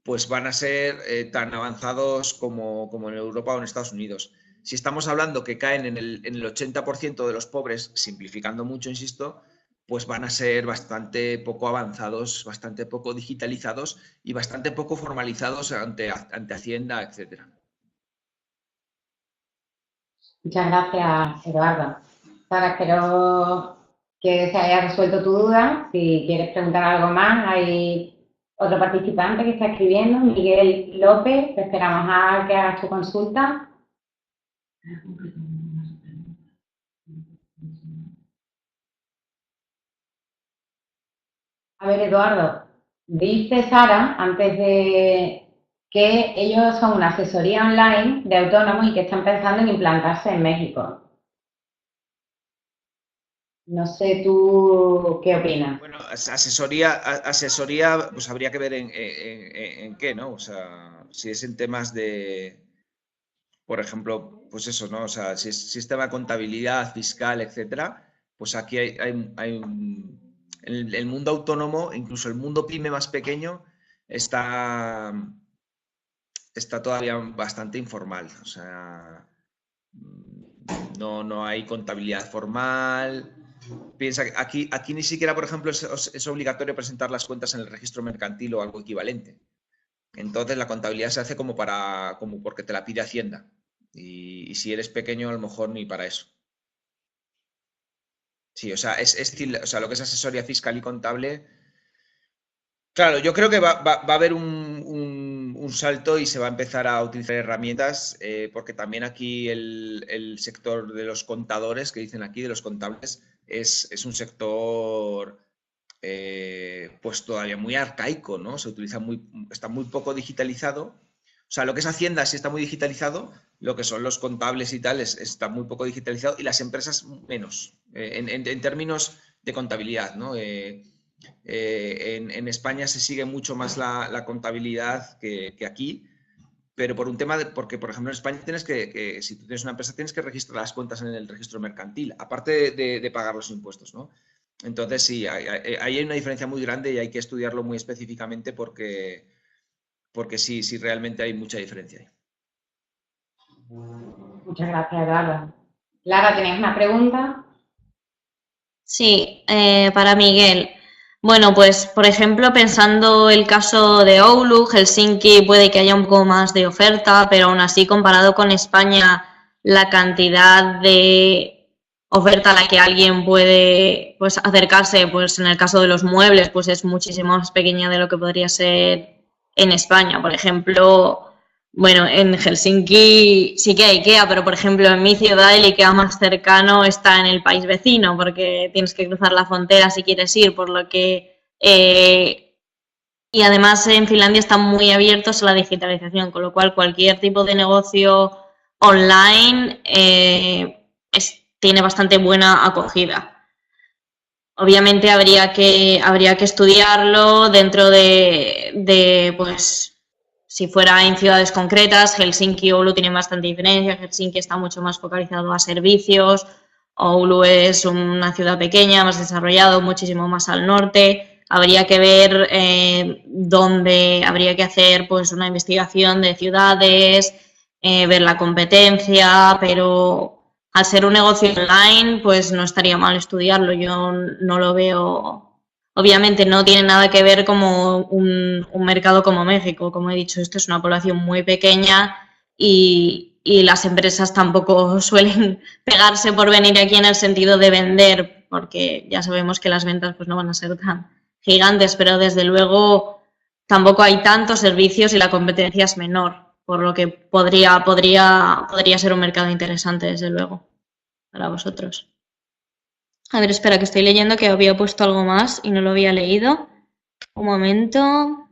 pues van a ser tan avanzados como en Europa o en Estados Unidos. Si estamos hablando que caen en el 80% de los pobres, simplificando mucho, insisto, pues van a ser bastante poco avanzados, bastante poco digitalizados y bastante poco formalizados ante Hacienda, etcétera. Muchas gracias, Eduardo. Sara, espero que se haya resuelto tu duda. Si quieres preguntar algo más, hay otro participante que está escribiendo, Miguel López. Te esperamos a que hagas tu consulta. A ver, Eduardo, dice Sara, antes de que ellos son una asesoría online de autónomos y que están pensando en implantarse en México. No sé tú qué opinas. Bueno, asesoría, pues habría que ver en qué, ¿no? O sea, si es en temas de, por ejemplo, pues eso, ¿no? O sea, si es sistema de contabilidad, fiscal, etcétera, pues aquí el mundo autónomo, incluso el mundo pyme más pequeño, está todavía bastante informal. O sea, no hay contabilidad formal. Piensa que aquí ni siquiera, por ejemplo, es obligatorio presentar las cuentas en el registro mercantil o algo equivalente. Entonces la contabilidad se hace como porque te la pide Hacienda. Y si eres pequeño, a lo mejor ni para eso. Sí, o sea, o sea, lo que es asesoría fiscal y contable. Claro, yo creo que va a haber un salto y se va a empezar a utilizar herramientas, porque también aquí el sector de los contadores, que dicen aquí, de los contables, es un sector pues todavía muy arcaico, ¿no? Se utiliza está muy poco digitalizado. O sea, lo que es Hacienda sí está muy digitalizado, lo que son los contables y tal está muy poco digitalizado y las empresas menos, en términos de contabilidad, ¿no? En España se sigue mucho más la contabilidad que aquí, pero por un tema porque, por ejemplo, en España tienes si tú tienes una empresa, tienes que registrar las cuentas en el registro mercantil, aparte de pagar los impuestos, ¿no? Entonces, sí, ahí hay una diferencia muy grande y hay que estudiarlo muy específicamente porque sí, realmente hay mucha diferencia ahí. Muchas gracias, Eduardo. Clara, ¿tenéis una pregunta? Sí, para Miguel. Bueno, pues por ejemplo, pensando el caso de Oulu, Helsinki puede que haya un poco más de oferta, pero aún así comparado con España, la cantidad de oferta a la que alguien puede pues acercarse, pues en el caso de los muebles, pues es muchísimo más pequeña de lo que podría ser en España. Por ejemplo, bueno, en Helsinki sí que hay IKEA, pero por ejemplo en mi ciudad el IKEA más cercano está en el país vecino, porque tienes que cruzar la frontera si quieres ir, por lo que... y además en Finlandia están muy abiertos a la digitalización, con lo cual cualquier tipo de negocio online tiene bastante buena acogida. Obviamente habría que estudiarlo dentro de pues... Si fuera en ciudades concretas, Helsinki y Oulu tienen bastante diferencia. Helsinki está mucho más focalizado a servicios. Oulu es una ciudad pequeña, más desarrollado, muchísimo más al norte. Habría que ver dónde habría que hacer pues una investigación de ciudades, ver la competencia, pero al ser un negocio online, pues no estaría mal estudiarlo. Yo no lo veo. Obviamente no tiene nada que ver como un mercado como México. Como he dicho, esto es una población muy pequeña y las empresas tampoco suelen pegarse por venir aquí en el sentido de vender, porque ya sabemos que las ventas pues no van a ser tan gigantes, pero desde luego tampoco hay tantos servicios y la competencia es menor, por lo que podría ser un mercado interesante, desde luego, para vosotros. A ver, espera, que estoy leyendo que había puesto algo más y no lo había leído. Un momento.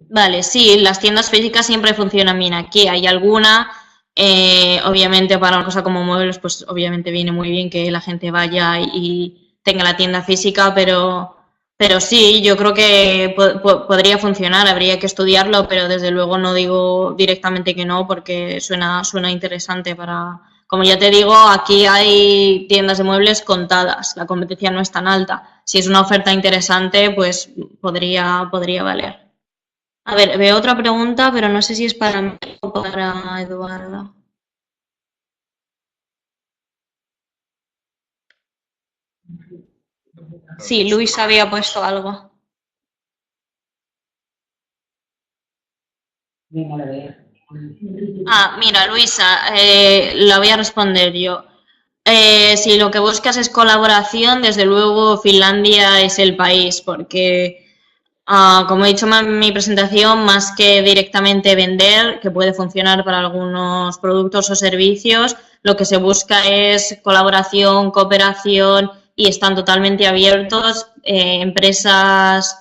Vale, sí, las tiendas físicas siempre funcionan bien aquí. Hay alguna, obviamente para una cosa como muebles, pues obviamente viene muy bien que la gente vaya y tenga la tienda física, pero sí, yo creo que podría funcionar, habría que estudiarlo, pero desde luego no digo directamente que no, porque suena interesante para... Como ya te digo, aquí hay tiendas de muebles contadas, la competencia no es tan alta. Si es una oferta interesante, pues podría valer. A ver, veo otra pregunta, pero no sé si es para mí o para Eduardo. Sí, Luis había puesto algo. Ah, mira, Luisa, la voy a responder yo. Si lo que buscas es colaboración, desde luego Finlandia es el país, porque, como he dicho en mi presentación, más que directamente vender, que puede funcionar para algunos productos o servicios, lo que se busca es colaboración, cooperación y están totalmente abiertos empresas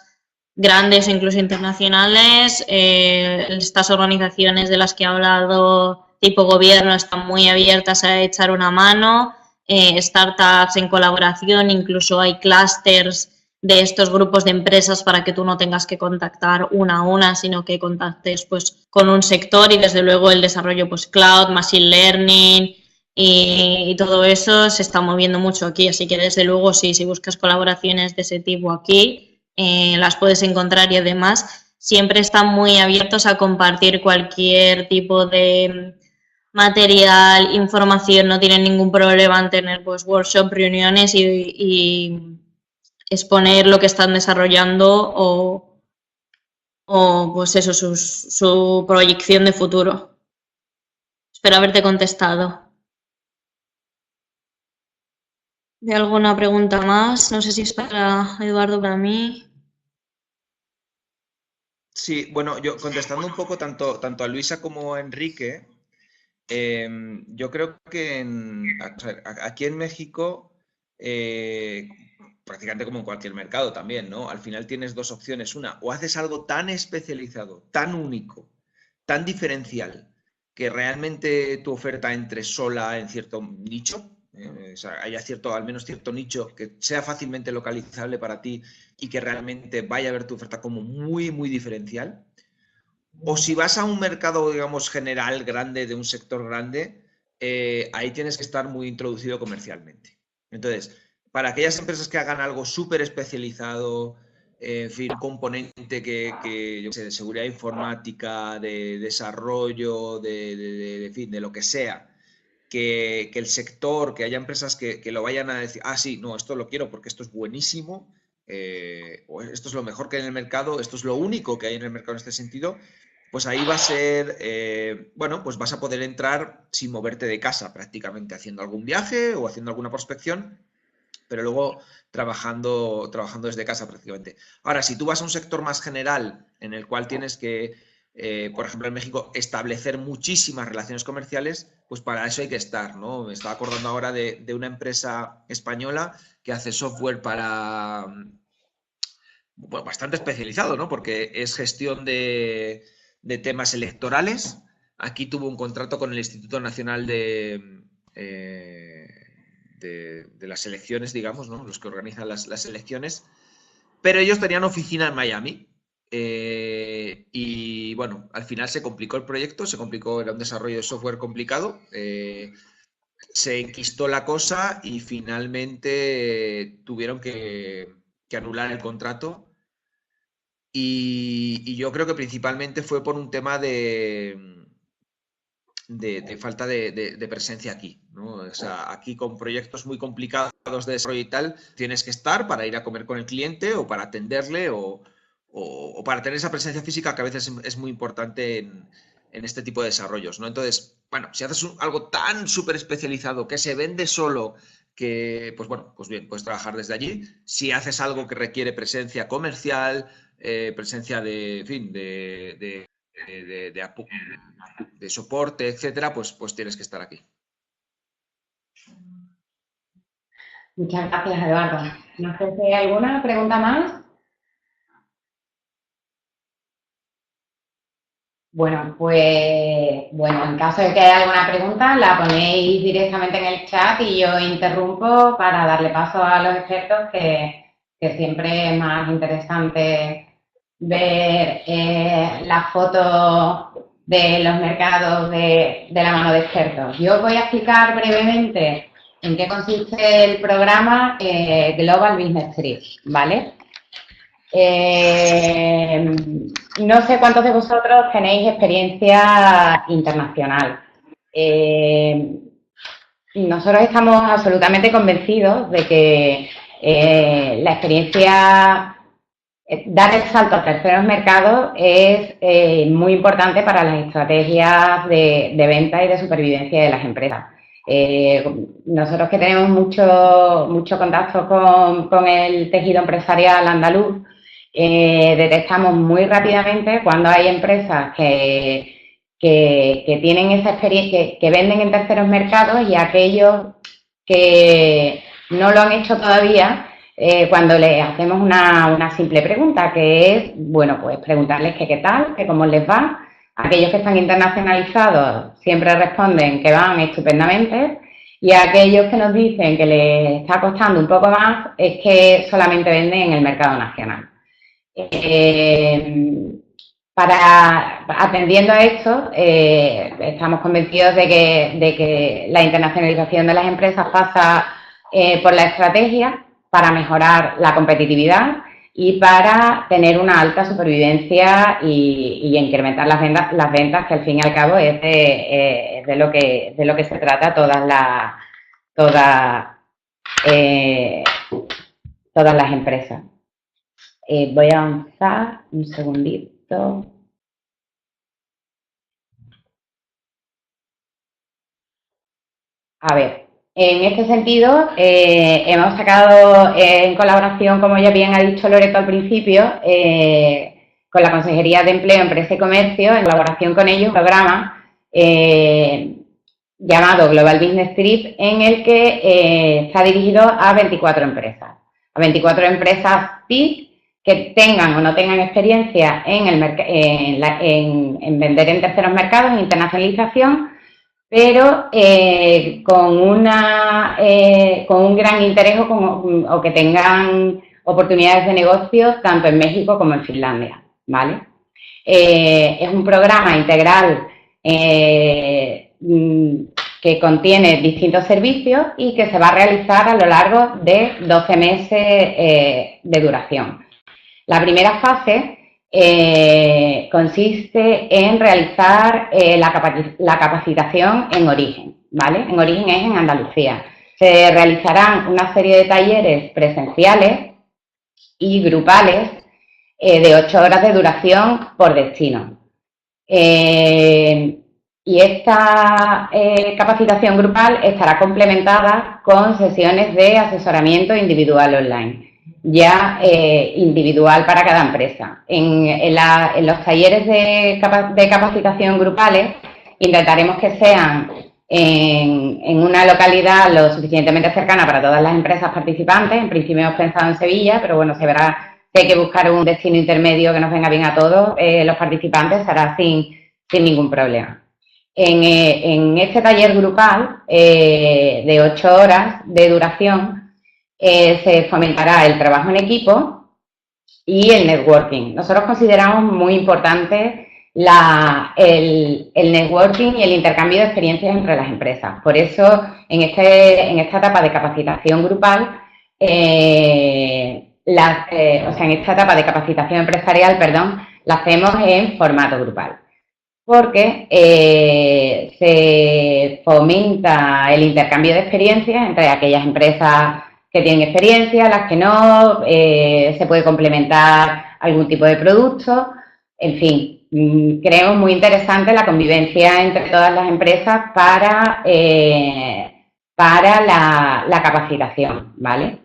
grandes e incluso internacionales. Estas organizaciones de las que he hablado, tipo gobierno, están muy abiertas a echar una mano. Startups en colaboración, incluso hay clústeres de estos grupos de empresas para que tú no tengas que contactar una a una, sino que contactes pues con un sector, y desde luego el desarrollo pues cloud, machine learning y todo eso se está moviendo mucho aquí, así que desde luego sí, si buscas colaboraciones de ese tipo aquí, las puedes encontrar, y además siempre están muy abiertos a compartir cualquier tipo de material, información, no tienen ningún problema en tener pues workshop, reuniones y exponer lo que están desarrollando o pues eso, su proyección de futuro. Espero haberte contestado. ¿Hay alguna pregunta más? No sé si es para Eduardo o para mí. Sí, bueno, yo contestando un poco tanto a Luisa como a Enrique, yo creo que aquí en México, prácticamente como en cualquier mercado también, ¿no? Al final tienes dos opciones. Una, o haces algo tan especializado, tan único, tan diferencial, que realmente tu oferta entre sola en cierto nicho, o sea, haya al menos cierto nicho que sea fácilmente localizable para ti y que realmente vaya a ver tu oferta como muy, muy diferencial. O si vas a un mercado, digamos, general, grande, de un sector grande, ahí tienes que estar muy introducido comercialmente. Entonces, para aquellas empresas que hagan algo súper especializado, en fin, un componente yo sé, de seguridad informática, de desarrollo, en fin, de lo que sea, que el sector, que haya empresas que lo vayan a decir, ah, sí, no, esto lo quiero porque esto es buenísimo, o esto es lo mejor que hay en el mercado, esto es lo único que hay en el mercado en este sentido, pues ahí va a ser, bueno, pues vas a poder entrar sin moverte de casa prácticamente, haciendo algún viaje o haciendo alguna prospección, pero luego trabajando desde casa prácticamente. Ahora, si tú vas a un sector más general en el cual tienes que, por ejemplo, en México, establecer muchísimas relaciones comerciales, pues para eso hay que estar, ¿no? Me estaba acordando ahora de una empresa española que hace software para, bueno, bastante especializado, ¿no? Porque es gestión de temas electorales. Aquí tuvo un contrato con el Instituto Nacional de las elecciones, digamos, ¿no? Los que organizan las elecciones. Pero ellos tenían oficina en Miami. Y bueno, al final se complicó el proyecto, era un desarrollo de software complicado. Se enquistó la cosa y finalmente tuvieron que anular el contrato. Y yo creo que principalmente fue por un tema de falta de presencia aquí, ¿no? O sea, aquí con proyectos muy complicados de desarrollo y tal, tienes que estar para ir a comer con el cliente o para atenderle o para tener esa presencia física que a veces es muy importante en este tipo de desarrollos, ¿no? Entonces, bueno, si haces algo tan súper especializado que se vende solo, que, pues bueno, pues bien, puedes trabajar desde allí. Si haces algo que requiere presencia comercial, presencia en fin, de soporte, etcétera, pues tienes que estar aquí. Muchas gracias, Eduardo. No sé si hay alguna pregunta más. Bueno, pues, en caso de que haya alguna pregunta, la ponéis directamente en el chat y yo interrumpo para darle paso a los expertos, que siempre es más interesante ver las fotos de los mercados de la mano de expertos. Yo voy a explicar brevemente en qué consiste el programa Global Business Trip, ¿vale? No sé cuántos de vosotros tenéis experiencia internacional. Nosotros estamos absolutamente convencidos de que la experiencia, dar el salto a terceros mercados es muy importante para las estrategias de venta y de supervivencia de las empresas. Nosotros que tenemos mucho contacto con el tejido empresarial andaluz, detectamos muy rápidamente cuando hay empresas que tienen esa experiencia, que venden en terceros mercados, y aquellos que no lo han hecho todavía, cuando les hacemos una simple pregunta, que es, bueno, pues preguntarles que qué tal, que cómo les va. Aquellos que están internacionalizados siempre responden que van estupendamente, y aquellos que nos dicen que les está costando un poco más es que solamente venden en el mercado nacional. Atendiendo a esto, estamos convencidos de que la internacionalización de las empresas pasa por la estrategia para mejorar la competitividad y para tener una alta supervivencia y incrementar las ventas, que al fin y al cabo es de lo que se trata todas las empresas. Voy a avanzar un segundito. momentito. A ver, en este sentido, hemos sacado en colaboración, como ya bien ha dicho Loreto al principio, con la Consejería de Empleo, Empresa y Comercio, en colaboración con ellos, un programa llamado Global Business Trip, en el que está dirigido a 24 empresas. A 24 empresas TIC que tengan o no tengan experiencia en vender en terceros mercados, en internacionalización, pero con un gran interés o que tengan oportunidades de negocio tanto en México como en Finlandia, ¿vale? Es un programa integral que contiene distintos servicios y que se va a realizar a lo largo de 12 meses de duración. La primera fase consiste en realizar la capacitación en origen, ¿vale? En origen es en Andalucía. Se realizarán una serie de talleres presenciales y grupales de 8 horas de duración por destino. Y esta capacitación grupal estará complementada con sesiones de asesoramiento individual online, ya individual para cada empresa. En los talleres de capacitación grupales intentaremos que sean en una localidad lo suficientemente cercana para todas las empresas participantes. En principio hemos pensado en Sevilla, pero bueno, se verá si hay que buscar un destino intermedio que nos venga bien a todos los participantes, será sin ningún problema. En este taller grupal de 8 horas de duración se fomentará el trabajo en equipo y el networking. Nosotros consideramos muy importante el networking y el intercambio de experiencias entre las empresas. Por eso, en esta etapa de capacitación grupal, en esta etapa de capacitación empresarial, perdón, la hacemos en formato grupal, porque se fomenta el intercambio de experiencias entre aquellas empresas que tienen experiencia, las que no, se puede complementar algún tipo de producto, en fin, creemos muy interesante la convivencia entre todas las empresas para la capacitación, ¿vale?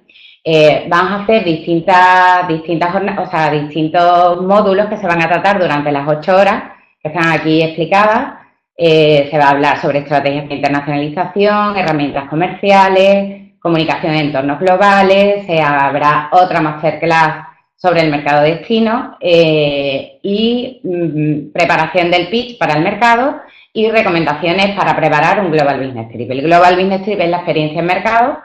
Vamos a hacer distintas jornadas, o sea, distintos módulos que se van a tratar durante las 8 horas, que están aquí explicadas. Se va a hablar sobre estrategias de internacionalización, herramientas comerciales, comunicación en entornos globales, habrá otra masterclass sobre el mercado destino y preparación del pitch para el mercado y recomendaciones para preparar un Global Business Trip. El Global Business Trip es la experiencia en mercado,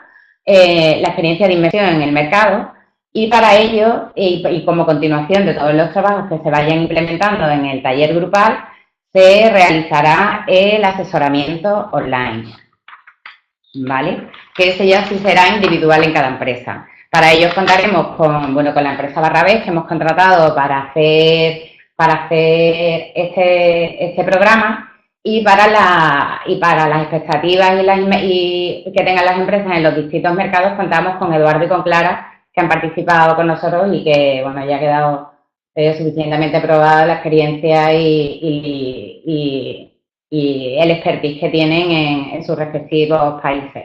la experiencia de inmersión en el mercado, y para ello, y como continuación de todos los trabajos que se vayan implementando en el taller grupal, se realizará el asesoramiento online, ¿vale? Que ese ya sí será individual en cada empresa. Para ello contaremos con la empresa Barrabés, que hemos contratado para hacer este programa, y para las expectativas que tengan las empresas en los distintos mercados, contamos con Eduardo y con Clara, que han participado con nosotros y que, bueno, ya ha quedado suficientemente probada la experiencia y el expertise que tienen en sus respectivos países.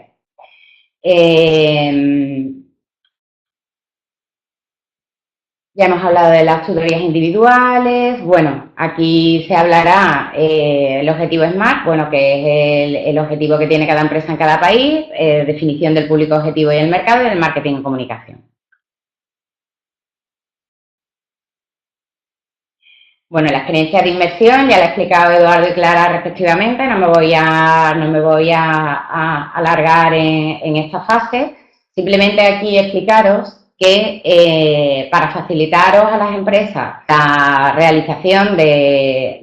Ya hemos hablado de las tutorías individuales. Bueno, aquí se hablará el objetivo SMART, bueno, que es el objetivo que tiene cada empresa en cada país, definición del público objetivo y el mercado, y el marketing y comunicación. Bueno, la experiencia de inmersión ya la ha explicado Eduardo y Clara respectivamente, no me voy a alargar en esta fase. Simplemente aquí explicaros que para facilitaros a las empresas la realización de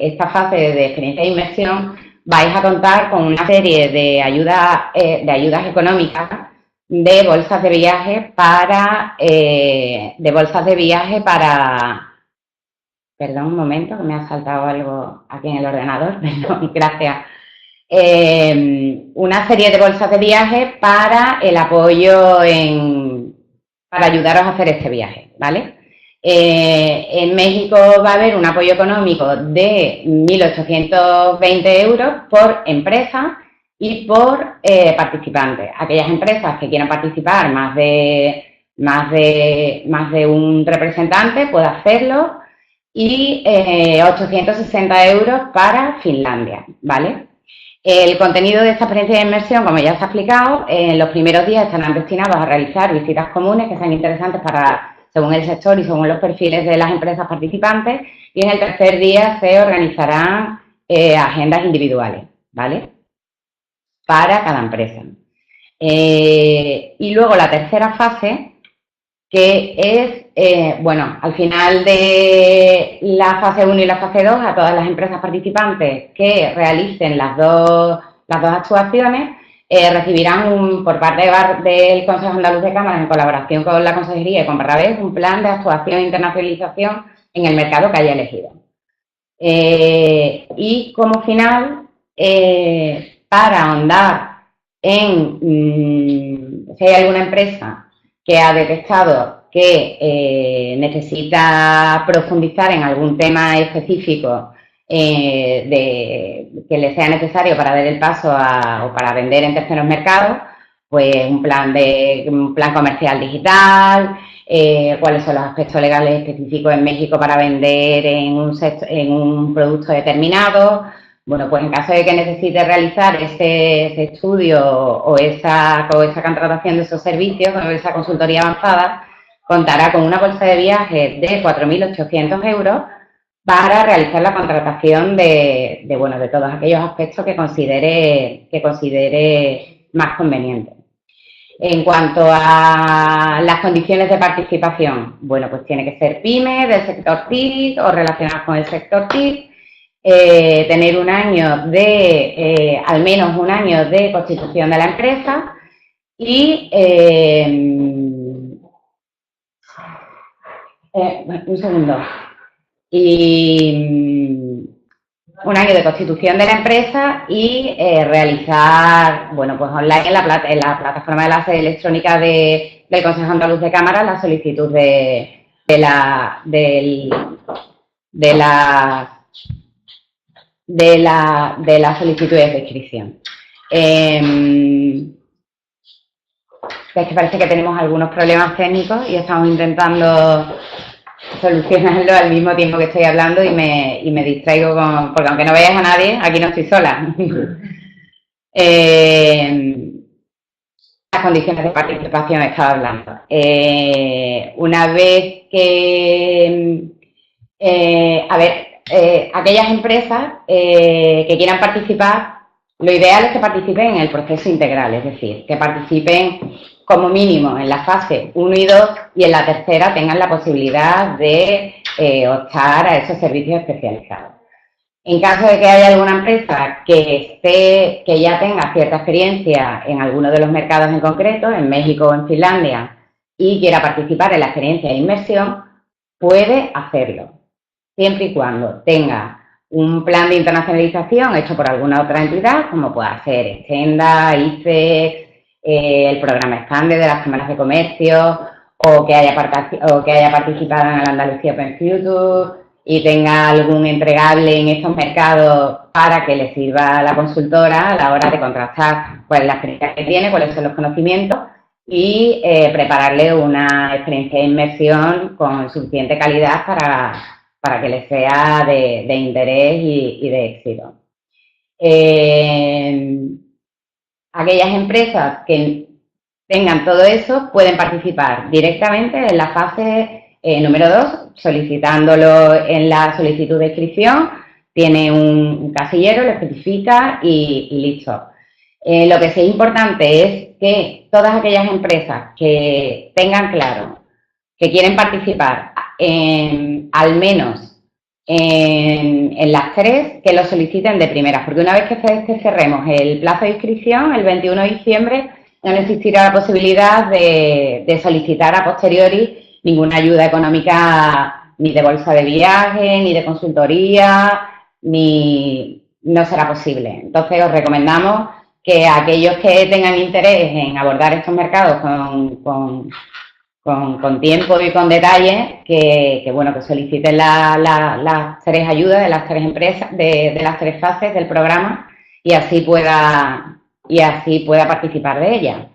esta fase de experiencia de inmersión, vais a contar con una serie de ayudas económicas, de bolsas de viaje para perdón, un momento, que me ha saltado algo aquí en el ordenador, perdón, gracias. Una serie de bolsas de viaje para el apoyo para ayudaros a hacer este viaje, ¿vale? En México va a haber un apoyo económico de 1.820 euros por empresa y por participante. Aquellas empresas que quieran participar más de un representante puede hacerlo, y 860 euros para Finlandia, ¿vale? El contenido de esta experiencia de inmersión, como ya se ha explicado, en los primeros días estarán destinados a realizar visitas comunes que sean interesantes según el sector y según los perfiles de las empresas participantes, y en el tercer día se organizarán agendas individuales, ¿vale? Para cada empresa. Y luego la tercera fase, que es, bueno, al final de la fase 1 y la fase 2, a todas las empresas participantes que realicen las dos actuaciones, recibirán por parte del Consejo Andaluz de Cámaras, en colaboración con la Consejería y con Barrabés, un plan de actuación e internacionalización en el mercado que haya elegido. Y como final, para ahondar en si hay alguna empresa que ha detectado que necesita profundizar en algún tema específico que le sea necesario para dar el paso o para vender en terceros mercados, pues un plan comercial digital, cuáles son los aspectos legales específicos en México para vender en un producto determinado. Bueno, pues en caso de que necesite realizar ese estudio o esa contratación de esos servicios, o esa consultoría avanzada, contará con una bolsa de viaje de 4.800 euros para realizar la contratación de todos aquellos aspectos que considere más convenientes. En cuanto a las condiciones de participación, bueno, pues tiene que ser pyme, del sector TIC o relacionadas con el sector TIC, tener al menos un año de constitución de la empresa y un año de constitución de la empresa y realizar, bueno, pues online en la plataforma de la sede electrónica del Consejo Andaluz de Cámaras la solicitud de las solicitudes de inscripción. Es que parece que tenemos algunos problemas técnicos y estamos intentando solucionarlo al mismo tiempo que estoy hablando y me distraigo porque aunque no veáis a nadie, aquí no estoy sola. Las condiciones de participación estaba hablando. Una vez que... aquellas empresas que quieran participar, lo ideal es que participen en el proceso integral, es decir, que participen como mínimo en la fase 1 y 2 y en la tercera tengan la posibilidad de optar a esos servicios especializados. En caso de que haya alguna empresa que ya tenga cierta experiencia en alguno de los mercados en concreto, en México o en Finlandia, y quiera participar en la experiencia de inmersión, puede hacerlo, siempre y cuando tenga un plan de internacionalización hecho por alguna otra entidad, como pueda ser Extenda, ICEX, el programa Expande de las cámaras de comercio, o que haya participado en el Andalucía Open Future y tenga algún entregable en estos mercados para que le sirva a la consultora a la hora de contrastar cuál es la experiencia que tiene, cuáles son los conocimientos y prepararle una experiencia de inmersión con suficiente calidad para que le sea de interés y de éxito. Aquellas empresas que tengan todo eso pueden participar directamente en la fase número 2, solicitándolo en la solicitud de inscripción. Tiene un casillero, lo especifica y listo. Lo que sí es importante es que todas aquellas empresas que tengan claro que quieren participar al menos en las 3, que lo soliciten de primeras, porque una vez que cerremos el plazo de inscripción, el 21 de diciembre, no existirá la posibilidad de solicitar a posteriori ninguna ayuda económica, ni de bolsa de viaje, ni de consultoría, no será posible. Entonces, os recomendamos que aquellos que tengan interés en abordar estos mercados con con tiempo y con detalle que bueno, que soliciten las 3 ayudas de las 3 empresas, de las 3 fases del programa y así pueda participar de ellas.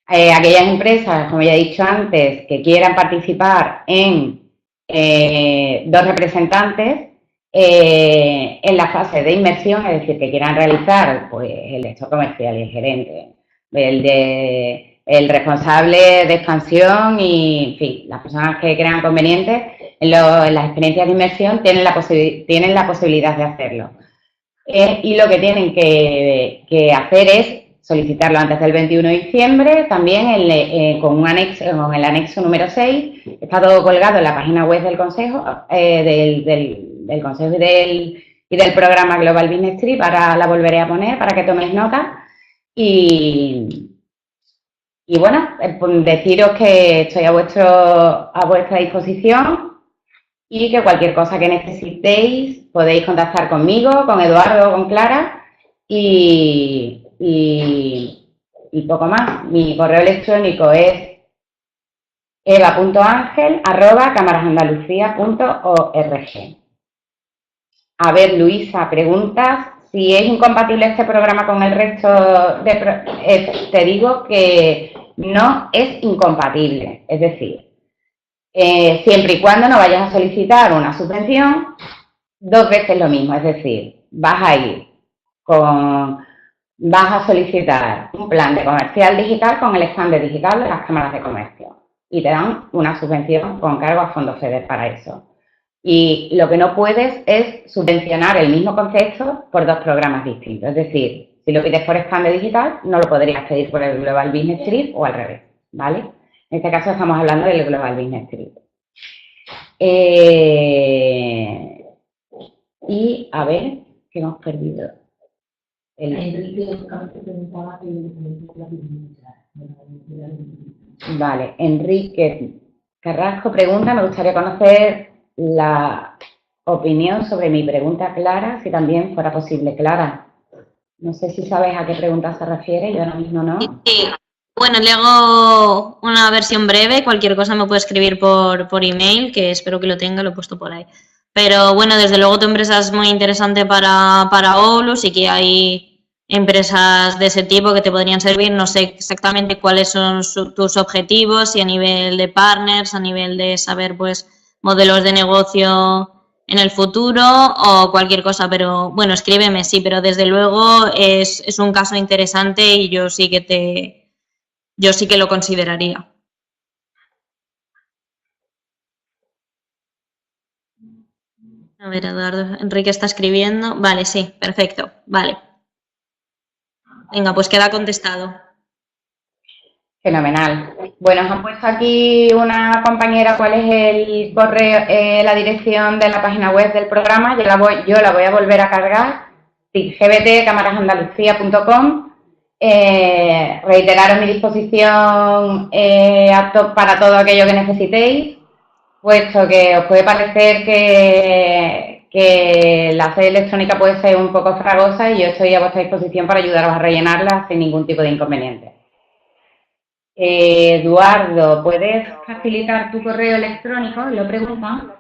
Aquellas empresas, como ya he dicho antes, que quieran participar en 2 representantes en la fase de inmersión, es decir, que quieran realizar pues el director comercial y el gerente, el responsable de expansión y, en fin, las personas que crean convenientes en las experiencias de inmersión tienen la posibilidad de hacerlo. Y lo que tienen que hacer es solicitarlo antes del 21 de diciembre, también con el anexo número 6, está todo colgado en la página web del Consejo, del Consejo y del programa Global Business Trip. Ahora la volveré a poner para que toméis nota. Y bueno, pues deciros que estoy a vuestra disposición y que cualquier cosa que necesitéis podéis contactar conmigo, con Eduardo o con Clara y poco más. Mi correo electrónico es eva.angel@camarasandalucía.org. A ver, Luisa, preguntas si es incompatible este programa con el resto te digo que no es incompatible, es decir, siempre y cuando no vayas a solicitar una subvención 2 veces lo mismo, es decir, vas a solicitar un plan de comercial digital con el estándar digital de las cámaras de comercio y te dan una subvención con cargo a fondos FEDER para eso. Y lo que no puedes es subvencionar el mismo concepto por 2 programas distintos. Es decir, si lo pides por estándar digital, no lo podrías pedir por el Global Business Trip o al revés, ¿vale? En este caso estamos hablando del Global Business Trip. Y a ver, ¿qué hemos perdido? Vale, Enrique Carrasco pregunta, me gustaría conocer la opinión sobre mi pregunta Clara, si también fuera posible. Clara, no sé si sabes a qué pregunta se refiere, yo ahora mismo no. Sí. Bueno, le hago una versión breve, cualquier cosa me puede escribir por email, que espero que lo tenga, lo he puesto por ahí. Pero bueno, desde luego tu empresa es muy interesante para Olus y que hay empresas de ese tipo que te podrían servir. No sé exactamente cuáles son tus objetivos, si a nivel de partners, a nivel de saber pues modelos de negocio en el futuro o cualquier cosa, pero bueno, escríbeme, sí, pero desde luego es un caso interesante y yo sí que lo consideraría. A ver, Eduardo, Enrique está escribiendo. Vale, sí, perfecto, vale. Venga, pues queda contestado. Fenomenal. Bueno, os han puesto aquí una compañera cuál es el correo, la dirección de la página web del programa. Yo la voy a volver a cargar. gbtcamarasandalucía.com. Reiteraros mi disposición para todo aquello que necesitéis, puesto que os puede parecer que la sede electrónica puede ser un poco fragosa y yo estoy a vuestra disposición para ayudaros a rellenarla sin ningún tipo de inconveniente. Eduardo, ¿puedes facilitar tu correo electrónico? Lo preguntan.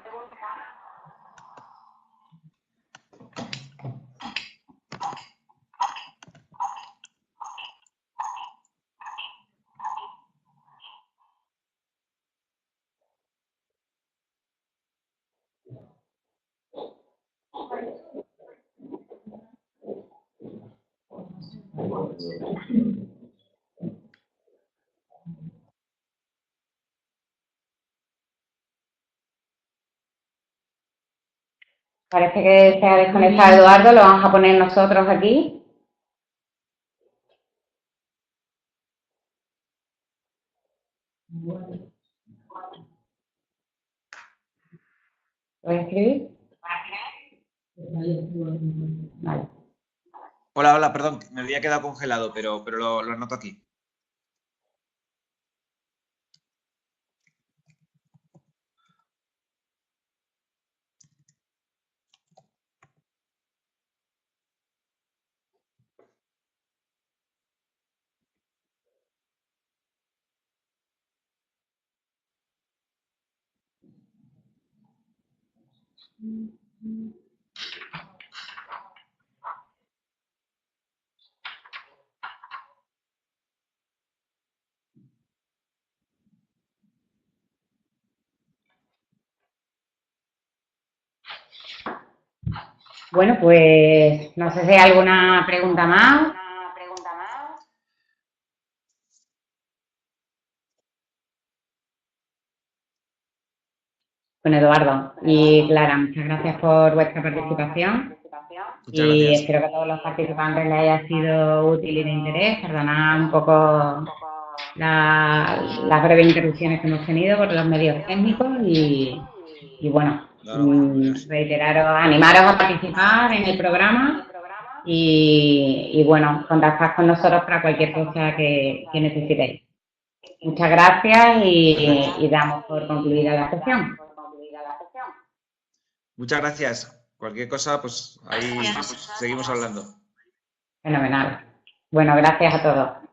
Parece que se ha desconectado Eduardo, lo vamos a poner nosotros aquí. ¿Puedes escribir? Vale. Hola, perdón, me había quedado congelado, pero lo anoto aquí. Bueno, pues no sé si hay alguna pregunta más. Bueno, Eduardo y Clara, muchas gracias por vuestra participación. Muchas Y gracias. espero que a todos los participantes les haya sido útil y de interés. Perdonad un poco las breves interrupciones que hemos tenido por los medios técnicos y bueno, reiteraros, animaros a participar en el programa y bueno, contactad con nosotros para cualquier cosa que necesitéis. Muchas gracias y damos por concluida la sesión. Muchas gracias. Cualquier cosa, pues ahí seguimos hablando. Fenomenal. Bueno, gracias a todos.